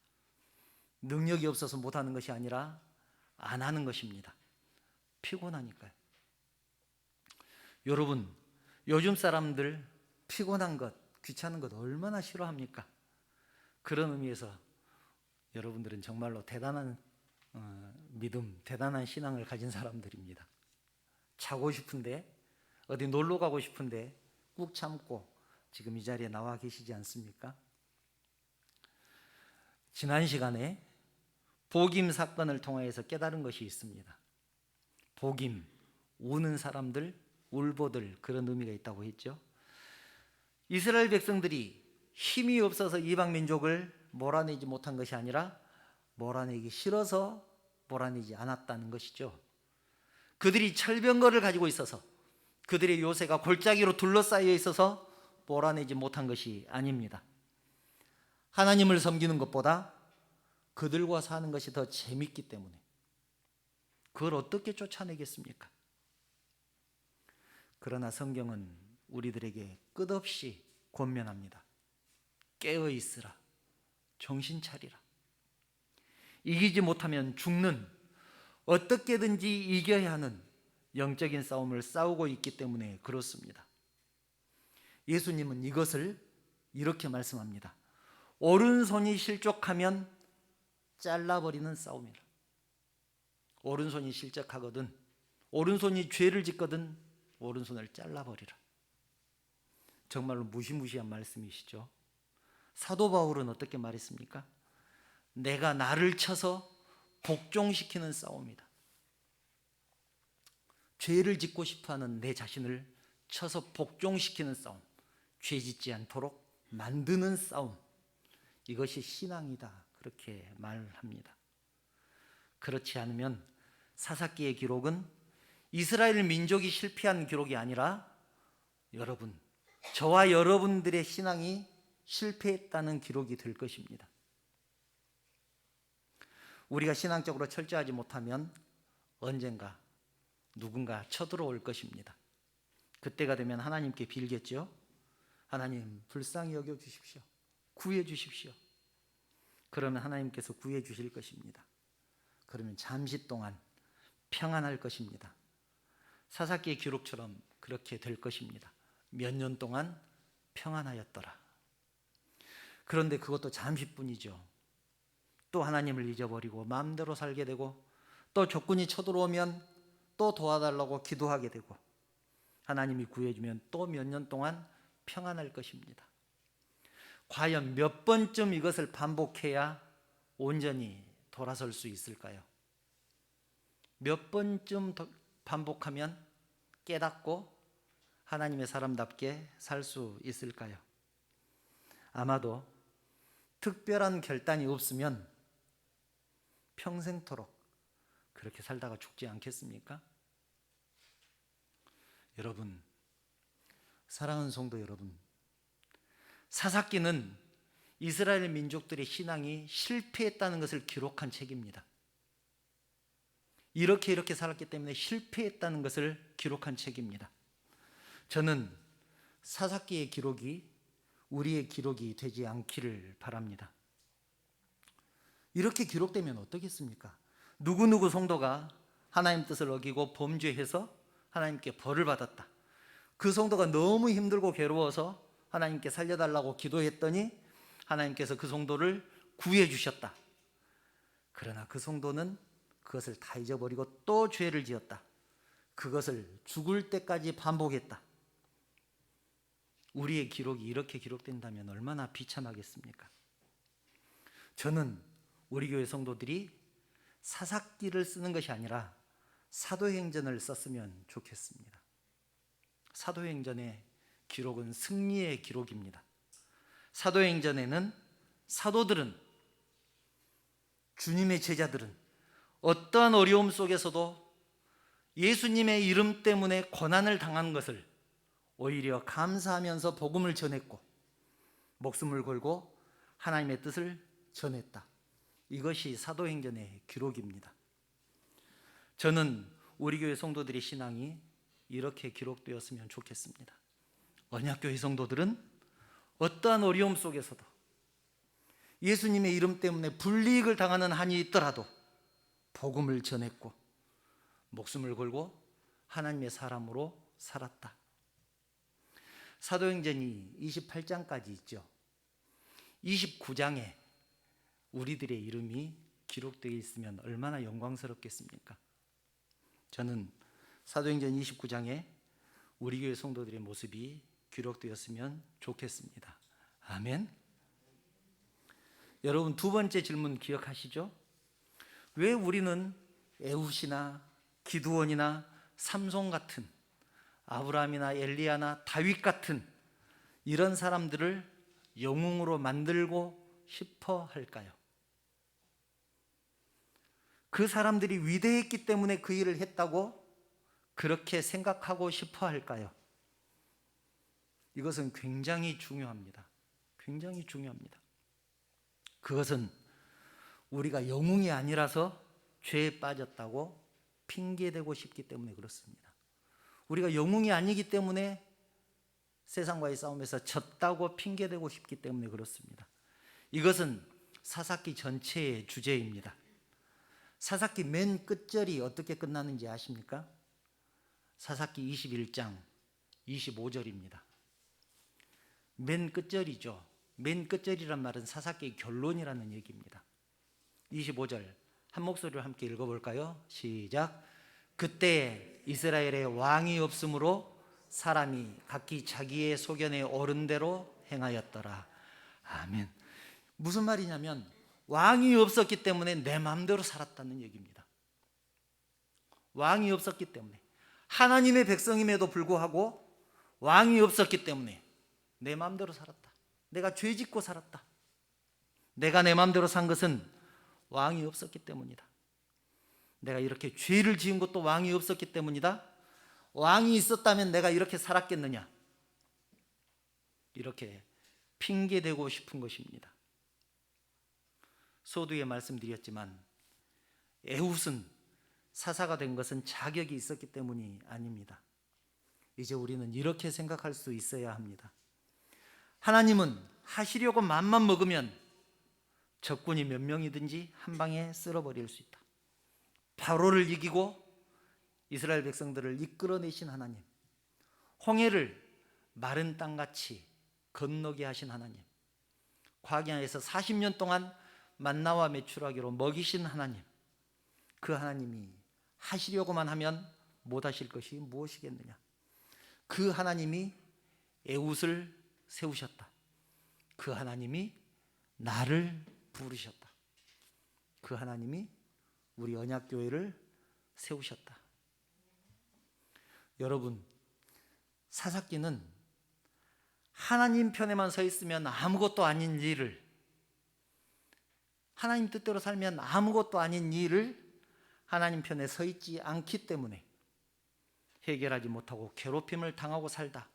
능력이 없어서 못하는 것이 아니라 안 하는 것입니다. 피곤하니까요. 여러분, 요즘 사람들 피곤한 것, 귀찮은 것 얼마나 싫어합니까? 그런 의미에서 여러분들은 정말로 대단한 믿음, 대단한 신앙을 가진 사람들입니다. 자고 싶은데, 어디 놀러 가고 싶은데 꾹 참고 지금 이 자리에 나와 계시지 않습니까? 지난 시간에 복임 사건을 통하여서 깨달은 것이 있습니다. 복임, 우는 사람들, 울보들, 그런 의미가 있다고 했죠. 이스라엘 백성들이 힘이 없어서 이방 민족을 몰아내지 못한 것이 아니라 몰아내기 싫어서 몰아내지 않았다는 것이죠. 그들이 철병거를 가지고 있어서, 그들의 요새가 골짜기로 둘러싸여 있어서 몰아내지 못한 것이 아닙니다. 하나님을 섬기는 것보다 그들과 사는 것이 더 재밌기 때문에. 그걸 어떻게 쫓아내겠습니까? 그러나 성경은 우리들에게 끝없이 권면합니다. 깨어 있으라. 정신 차리라. 이기지 못하면 죽는, 어떻게든지 이겨야 하는 영적인 싸움을 싸우고 있기 때문에 그렇습니다. 예수님은 이것을 이렇게 말씀합니다. 오른손이 실족하면 잘라버리는 싸움이라. 오른손이 실족하거든, 오른손이 죄를 짓거든 오른손을 잘라버리라. 정말로 무시무시한 말씀이시죠. 사도 바울은 어떻게 말했습니까? 내가 나를 쳐서 복종시키는 싸움이다. 죄를 짓고 싶어하는 내 자신을 쳐서 복종시키는 싸움, 죄 짓지 않도록 만드는 싸움, 이것이 신앙이다, 그렇게 말합니다. 그렇지 않으면 사사기의 기록은 이스라엘 민족이 실패한 기록이 아니라 여러분, 저와 여러분들의 신앙이 실패했다는 기록이 될 것입니다. 우리가 신앙적으로 철저하지 못하면 언젠가 누군가 쳐들어올 것입니다. 그때가 되면 하나님께 빌겠죠. 하나님, 불쌍히 여겨 주십시오. 구해 주십시오. 그러면 하나님께서 구해 주실 것입니다. 그러면 잠시 동안 평안할 것입니다. 사사기의 기록처럼 그렇게 될 것입니다. 몇 년 동안 평안하였더라. 그런데 그것도 잠시뿐이죠. 또 하나님을 잊어버리고 마음대로 살게 되고, 또 적군이 쳐들어오면 또 도와달라고 기도하게 되고, 하나님이 구해주면 또 몇 년 동안 평안할 것입니다. 과연 몇 번쯤 이것을 반복해야 온전히 돌아설 수 있을까요? 몇 번쯤 반복하면 깨닫고 하나님의 사람답게 살 수 있을까요? 아마도 특별한 결단이 없으면 평생토록 그렇게 살다가 죽지 않겠습니까? 여러분, 사랑하는 성도 여러분, 사사기는 이스라엘 민족들의 신앙이 실패했다는 것을 기록한 책입니다. 이렇게 살았기 때문에 실패했다는 것을 기록한 책입니다. 저는 사사기의 기록이 우리의 기록이 되지 않기를 바랍니다. 이렇게 기록되면 어떻겠습니까? 누구누구 성도가 하나님 뜻을 어기고 범죄해서 하나님께 벌을 받았다. 그 성도가 너무 힘들고 괴로워서 하나님께 살려달라고 기도했더니 하나님께서 그 성도를 구해 주셨다. 그러나 그 성도는 그것을 다 잊어버리고 또 죄를 지었다. 그것을 죽을 때까지 반복했다. 우리의 기록이 이렇게 기록된다면 얼마나 비참하겠습니까? 저는 우리 교회 성도들이 사사기를 쓰는 것이 아니라 사도행전을 썼으면 좋겠습니다. 사도행전의 기록은 승리의 기록입니다. 사도행전에는 사도들은, 주님의 제자들은 어떠한 어려움 속에서도 예수님의 이름 때문에 고난을 당한 것을 오히려 감사하면서 복음을 전했고 목숨을 걸고 하나님의 뜻을 전했다. 이것이 사도행전의 기록입니다. 저는 우리 교회 성도들의 신앙이 이렇게 기록되었으면 좋겠습니다. 언약교회 성도들은 어떠한 어려움 속에서도 예수님의 이름 때문에 불이익을 당하는 한이 있더라도 복음을 전했고 목숨을 걸고 하나님의 사람으로 살았다. 사도행전이 28장까지 있죠. 29장에 우리들의 이름이 기록되어 있으면 얼마나 영광스럽겠습니까? 저는 사도행전 29장에 우리 교회 성도들의 모습이 기록되었으면 좋겠습니다. 아멘. 여러분, 두 번째 질문 기억하시죠? 왜 우리는 에훗이나 기드온이나 삼손 같은, 아브라함이나 엘리야나 다윗 같은 이런 사람들을 영웅으로 만들고 싶어 할까요? 그 사람들이 위대했기 때문에 그 일을 했다고 그렇게 생각하고 싶어 할까요? 이것은 굉장히 중요합니다. 굉장히 중요합니다. 그것은 우리가 영웅이 아니라서 죄에 빠졌다고 핑계대고 싶기 때문에 그렇습니다. 우리가 영웅이 아니기 때문에 세상과의 싸움에서 졌다고 핑계대고 싶기 때문에 그렇습니다. 이것은 사사기 전체의 주제입니다. 사사기 맨 끝절이 어떻게 끝나는지 아십니까? 사사기 21장 25절입니다. 맨 끝절이죠. 맨 끝절이란 말은 사사기의 결론이라는 얘기입니다. 25절 한 목소리로 함께 읽어볼까요? 시작. 그때 이스라엘에 왕이 없으므로 사람이 각기 자기의 소견에 오른 대로 행하였더라. 아멘. 무슨 말이냐면 왕이 없었기 때문에 내 마음대로 살았다는 얘기입니다. 왕이 없었기 때문에, 하나님의 백성임에도 불구하고 왕이 없었기 때문에 내 마음대로 살았다. 내가 죄 짓고 살았다. 내가 내 마음대로 산 것은 왕이 없었기 때문이다. 내가 이렇게 죄를 지은 것도 왕이 없었기 때문이다. 왕이 있었다면 내가 이렇게 살았겠느냐, 이렇게 핑계대고 싶은 것입니다. 소두에 말씀드렸지만 에훗은 사사가 된 것은 자격이 있었기 때문이 아닙니다. 이제 우리는 이렇게 생각할 수 있어야 합니다. 하나님은 하시려고 맘만 먹으면 적군이 몇 명이든지 한 방에 쓸어버릴 수 있다. 바로를 이기고 이스라엘 백성들을 이끌어내신 하나님, 홍해를 마른 땅같이 건너게 하신 하나님, 광야에서 40년 동안 만나와 메추라기로 먹이신 하나님, 그 하나님이 하시려고만 하면 못하실 것이 무엇이겠느냐. 그 하나님이 에훗을 세우셨다. 그 하나님이 나를 부르셨다. 그 하나님이 우리 언약교회를 세우셨다. 여러분, 사사기는 하나님 편에만 서 있으면 아무것도 아닌 일을, 하나님 뜻대로 살면 아무것도 아닌 일을 하나님 편에 서 있지 않기 때문에 해결하지 못하고 괴롭힘을 당하고 살다.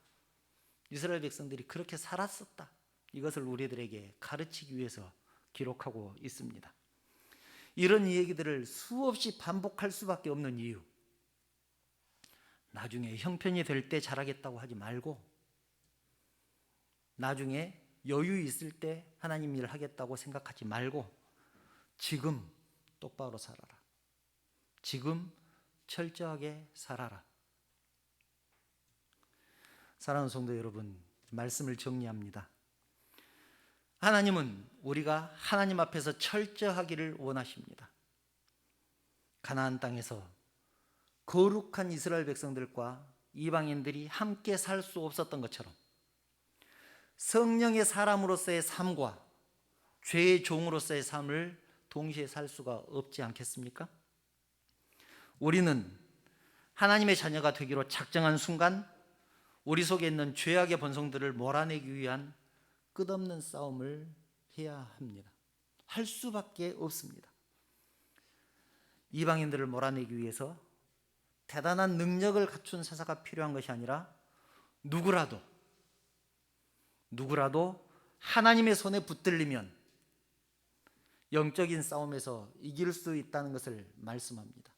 이스라엘 백성들이 그렇게 살았었다. 이것을 우리들에게 가르치기 위해서 기록하고 있습니다. 이런 얘기들을 수없이 반복할 수밖에 없는 이유, 나중에 형편이 될 때 잘하겠다고 하지 말고 나중에 여유 있을 때 하나님 일을 하겠다고 생각하지 말고 지금 똑바로 살아라. 지금 철저하게 살아라. 사랑하는 성도 여러분, 말씀을 정리합니다. 하나님은 우리가 하나님 앞에서 철저하기를 원하십니다. 가나안 땅에서 거룩한 이스라엘 백성들과 이방인들이 함께 살 수 없었던 것처럼 성령의 사람으로서의 삶과 죄의 종으로서의 삶을 동시에 살 수가 없지 않겠습니까? 우리는 하나님의 자녀가 되기로 작정한 순간 우리 속에 있는 죄악의 본성들을 몰아내기 위한 끝없는 싸움을 해야 합니다. 할 수밖에 없습니다. 이방인들을 몰아내기 위해서 대단한 능력을 갖춘 사사가 필요한 것이 아니라 누구라도 하나님의 손에 붙들리면 영적인 싸움에서 이길 수 있다는 것을 말씀합니다.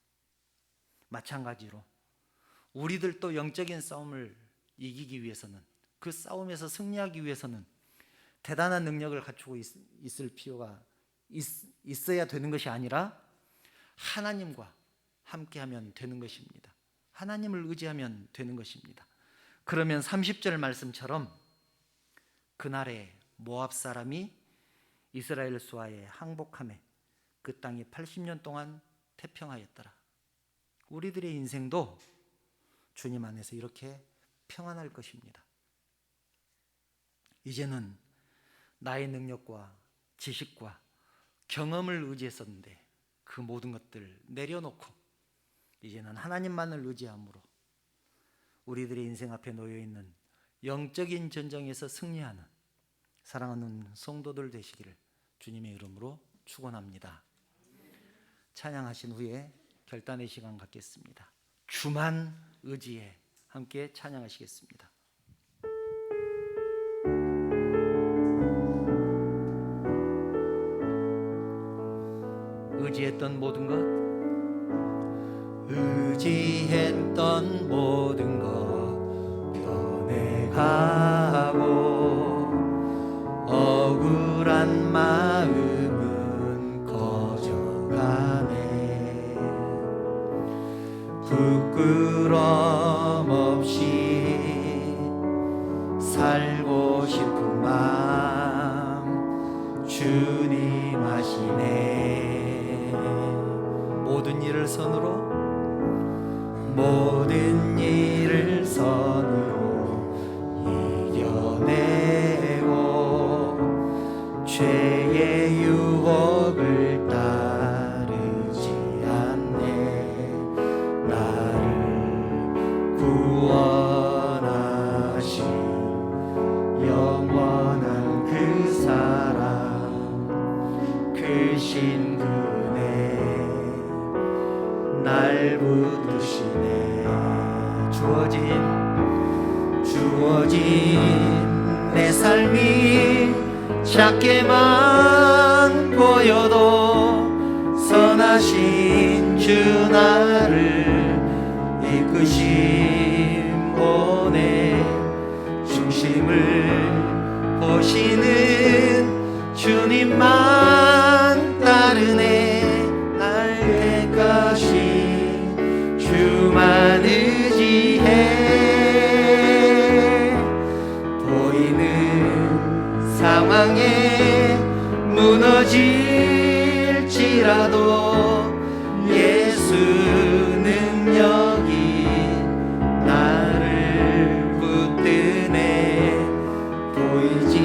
마찬가지로 우리들도 영적인 싸움을 이기기 위해서는, 그 싸움에서 승리하기 위해서는 대단한 능력을 갖추고 있을 필요가 있어야 되는 것이 아니라 하나님과 함께하면 되는 것입니다. 하나님을 의지하면 되는 것입니다. 그러면 30절 말씀처럼 그날에 모압 사람이 이스라엘 수하에 항복하매 그 땅이 80년 동안 태평하였더라. 우리들의 인생도 주님 안에서 이렇게 평안할 것입니다. 이제는 나의 능력과 지식과 경험을 의지했었는데 그 모든 것들 내려놓고 이제는 하나님만을 의지함으로 우리들의 인생 앞에 놓여있는 영적인 전쟁에서 승리하는 사랑하는 성도들 되시기를 주님의 이름으로 축원합니다. 찬양하신 후에 결단의 시간 갖겠습니다. 주만 의지해 함께 찬양하시겠습니다. 의지했던 모든 것, 의지했던 모든 것 떠내가고 억울한 마음은 거져가네. 부끄럼 없이 살고 싶은 마음 주님 아시네. 모든 일을 선으로 이겨내고 죄의 유혹을 따르지 않네. 나를 구원하신 영원한 그 사랑, 그 신근에 날 붙드시네. 주어진 내 삶이 작게만 보여도 선하신 주 나를 이끄심 오네. 중심을 보시는 주님만 따르네. 날 택하신 주만 의지해. 보이는 상황에 무너질지라도 예수 능력이 나를 붙드네. 보이지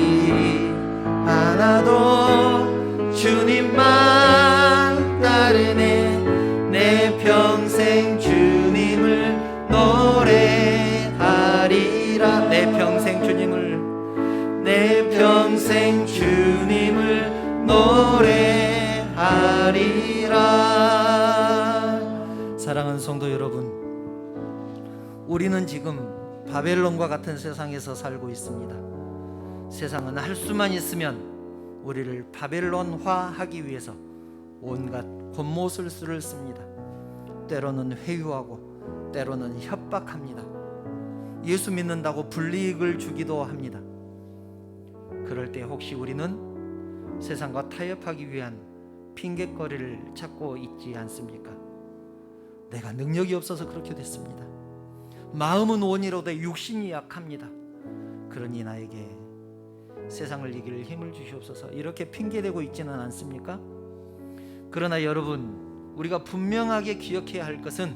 않아도 주님만 성도 여러분, 우리는 지금 바벨론과 같은 세상에서 살고 있습니다. 세상은 할 수만 있으면 우리를 바벨론화하기 위해서 온갖 곤모술수를 씁니다. 때로는 회유하고 때로는 협박합니다. 예수 믿는다고 불이익을 주기도 합니다. 그럴 때 혹시 우리는 세상과 타협하기 위한 핑곗거리를 찾고 있지 않습니까? 내가 능력이 없어서 그렇게 됐습니다. 마음은 원이로되 육신이 약합니다. 그러니 나에게 세상을 이길 힘을 주시옵소서, 이렇게 핑계대고 있지는 않습니까? 그러나 여러분, 우리가 분명하게 기억해야 할 것은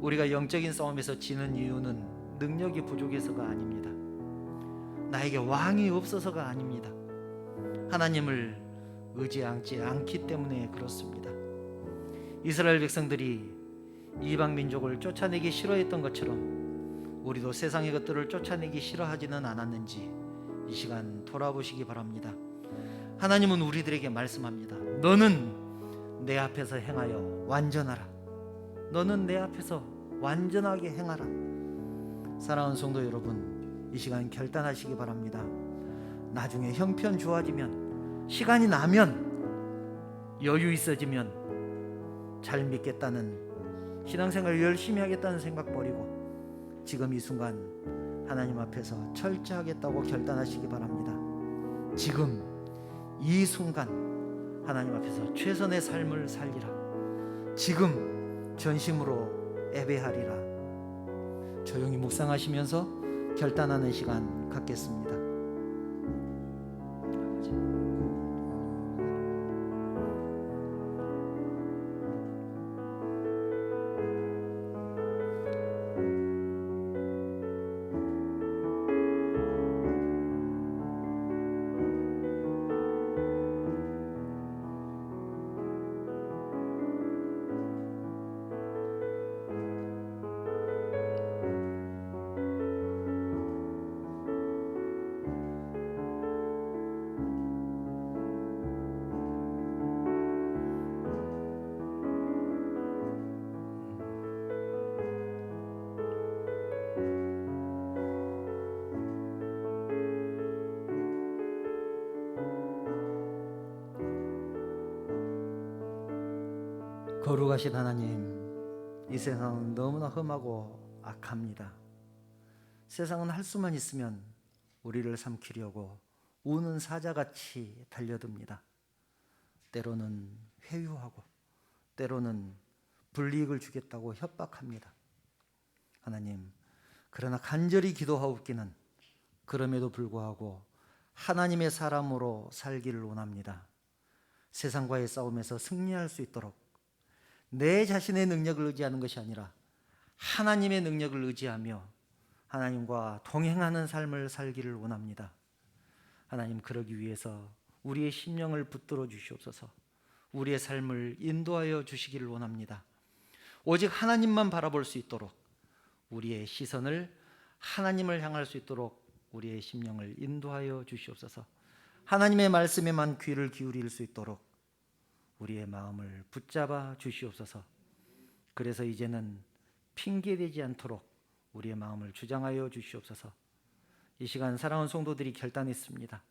우리가 영적인 싸움에서 지는 이유는 능력이 부족해서가 아닙니다. 나에게 왕이 없어서가 아닙니다. 하나님을 의지하지 않기 때문에 그렇습니다. 이스라엘 백성들이 이방 민족을 쫓아내기 싫어했던 것처럼 우리도 세상의 것들을 쫓아내기 싫어하지는 않았는지 이 시간 돌아보시기 바랍니다. 하나님은 우리들에게 말씀합니다. 너는 내 앞에서 행하여 완전하라. 너는 내 앞에서 완전하게 행하라. 사랑하는 성도 여러분, 이 시간 결단하시기 바랍니다. 나중에 형편 좋아지면, 시간이 나면, 여유 있어지면 잘 믿겠다는, 신앙생활 열심히 하겠다는 생각 버리고 지금 이 순간 하나님 앞에서 철저하겠다고 결단하시기 바랍니다. 지금 이 순간 하나님 앞에서 최선의 삶을 살리라. 지금 전심으로 예배하리라. 조용히 묵상하시면서 결단하는 시간 갖겠습니다. 거룩하신 하나님, 이 세상은 너무나 험하고 악합니다. 세상은 할 수만 있으면 우리를 삼키려고 우는 사자같이 달려듭니다. 때로는 회유하고 때로는 불이익을 주겠다고 협박합니다. 하나님, 그러나 간절히 기도하옵기는 그럼에도 불구하고 하나님의 사람으로 살기를 원합니다. 세상과의 싸움에서 승리할 수 있도록 내 자신의 능력을 의지하는 것이 아니라 하나님의 능력을 의지하며 하나님과 동행하는 삶을 살기를 원합니다. 하나님, 그러기 위해서 우리의 심령을 붙들어 주시옵소서. 우리의 삶을 인도하여 주시기를 원합니다. 오직 하나님만 바라볼 수 있도록, 우리의 시선을 하나님을 향할 수 있도록 우리의 심령을 인도하여 주시옵소서. 하나님의 말씀에만 귀를 기울일 수 있도록 우리의 마음을 붙잡아 주시옵소서. 그래서 이제는 핑계대지 않도록 우리의 마음을 주장하여 주시옵소서. 이 시간 사랑하는 성도들이 결단했습니다.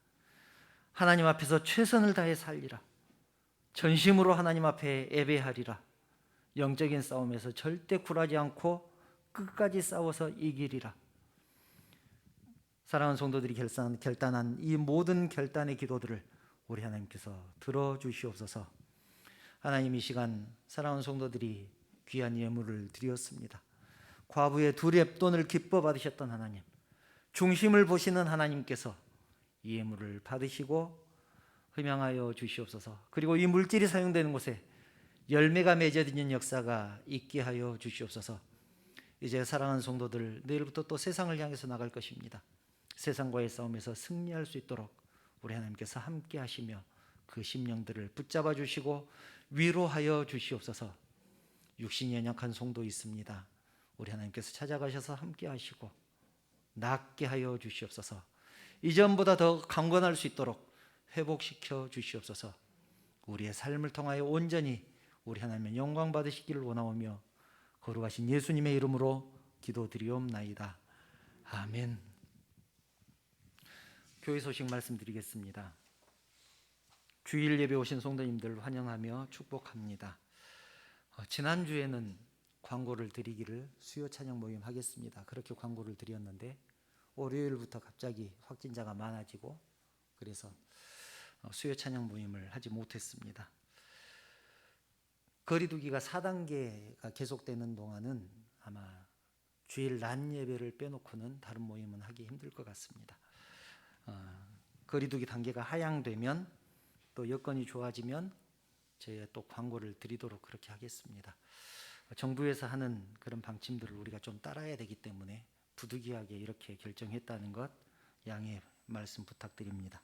하나님 앞에서 최선을 다해 살리라. 전심으로 하나님 앞에 예배하리라. 영적인 싸움에서 절대 굴하지 않고 끝까지 싸워서 이기리라. 사랑하는 성도들이 결단한 이 모든 결단의 기도들을 우리 하나님께서 들어주시옵소서. 하나님, 이 시간 사랑하는 성도들이 귀한 예물을 드렸습니다. 과부의 두 렙돈을 기뻐 받으셨던 하나님, 중심을 보시는 하나님께서 이 예물을 받으시고 흠양하여 주시옵소서. 그리고 이 물질이 사용되는 곳에 열매가 맺어지는 역사가 있게 하여 주시옵소서. 이제 사랑하는 성도들, 내일부터 또 세상을 향해서 나갈 것입니다. 세상과의 싸움에서 승리할 수 있도록 우리 하나님께서 함께 하시며 그 심령들을 붙잡아 주시고 위로하여 주시옵소서. 육신이 연약한 성도 있습니다. 우리 하나님께서 찾아가셔서 함께 하시고 낫게 하여 주시옵소서. 이전보다 더 강건할 수 있도록 회복시켜 주시옵소서. 우리의 삶을 통하여 온전히 우리 하나님의 영광 받으시기를 원하오며 거룩하신 예수님의 이름으로 기도드리옵나이다. 아멘. 교회 소식 말씀드리겠습니다. 주일 예배 오신 성도님들 환영하며 축복합니다. 지난주에는 광고를 드리기를 수요 찬양 모임 하겠습니다. 그렇게 광고를 드렸는데 월요일부터 갑자기 확진자가 많아지고 그래서 수요 찬양 모임을 하지 못했습니다. 거리두기가 4단계가 계속되는 동안은 아마 주일 낮 예배를 빼놓고는 다른 모임은 하기 힘들 것 같습니다. 거리두기 단계가 하향되면 또 여건이 좋아지면 저희가 또 광고를 드리도록 그렇게 하겠습니다. 정부에서 하는 그런 방침들을 우리가 좀 따라야 되기 때문에 부득이하게 이렇게 결정했다는 것 양해 말씀 부탁드립니다.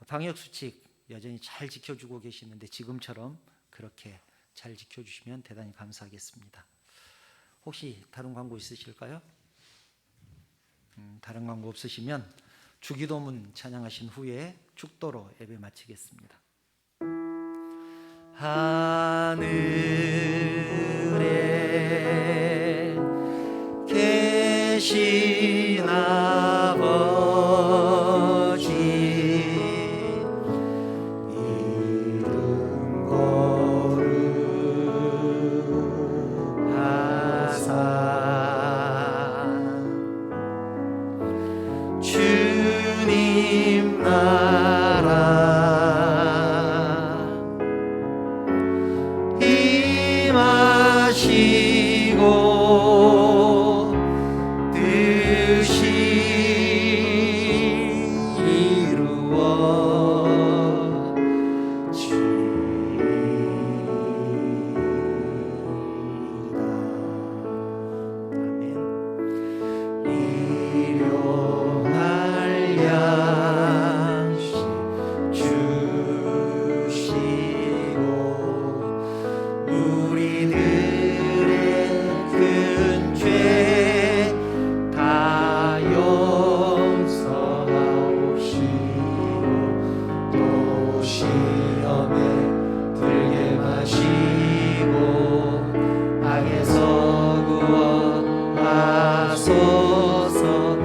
방역수칙 여전히 잘 지켜주고 계시는데 지금처럼 그렇게 잘 지켜주시면 대단히 감사하겠습니다. 혹시 다른 광고 있으실까요? 다른 광고 없으시면 주기도문 찬양하신 후에 축도로 예배 마치겠습니다. 하늘에 계신 아버지 이름 거룩하사 주님 나라 임하시고 뜻이 이루어지이다. 일용할 양식 주시고 우리들의 큰 죄 다 용서하옵시고 또 시험에 들게 마시고 악에서 구원하소서.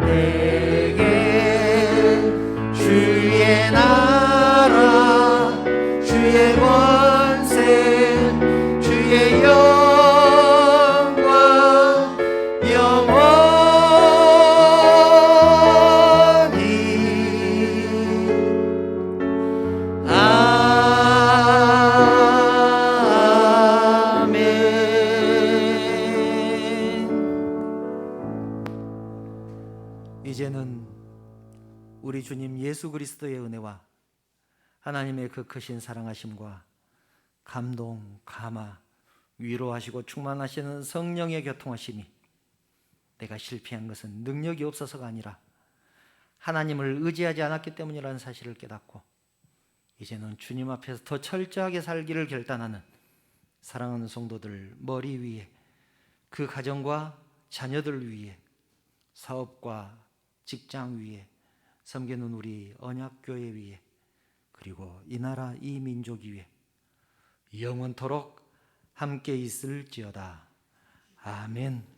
내게 주의 나라 주의 권세 주의 영광 영원히 아멘. 이제는 우리 주님 예수 그리스도의 은혜와 하나님의 그 크신 사랑하심과 감동, 감화, 위로하시고 충만하시는 성령의 교통하심이 내가 실패한 것은 능력이 없어서가 아니라 하나님을 의지하지 않았기 때문이라는 사실을 깨닫고 이제는 주님 앞에서 더 철저하게 살기를 결단하는 사랑하는 성도들 머리 위에 그 가정과 자녀들 위에 사업과 직장 위에 섬기는 우리 언약교회 위에 그리고 이 나라 이 민족 위에 영원토록 함께 있을지어다. 아멘.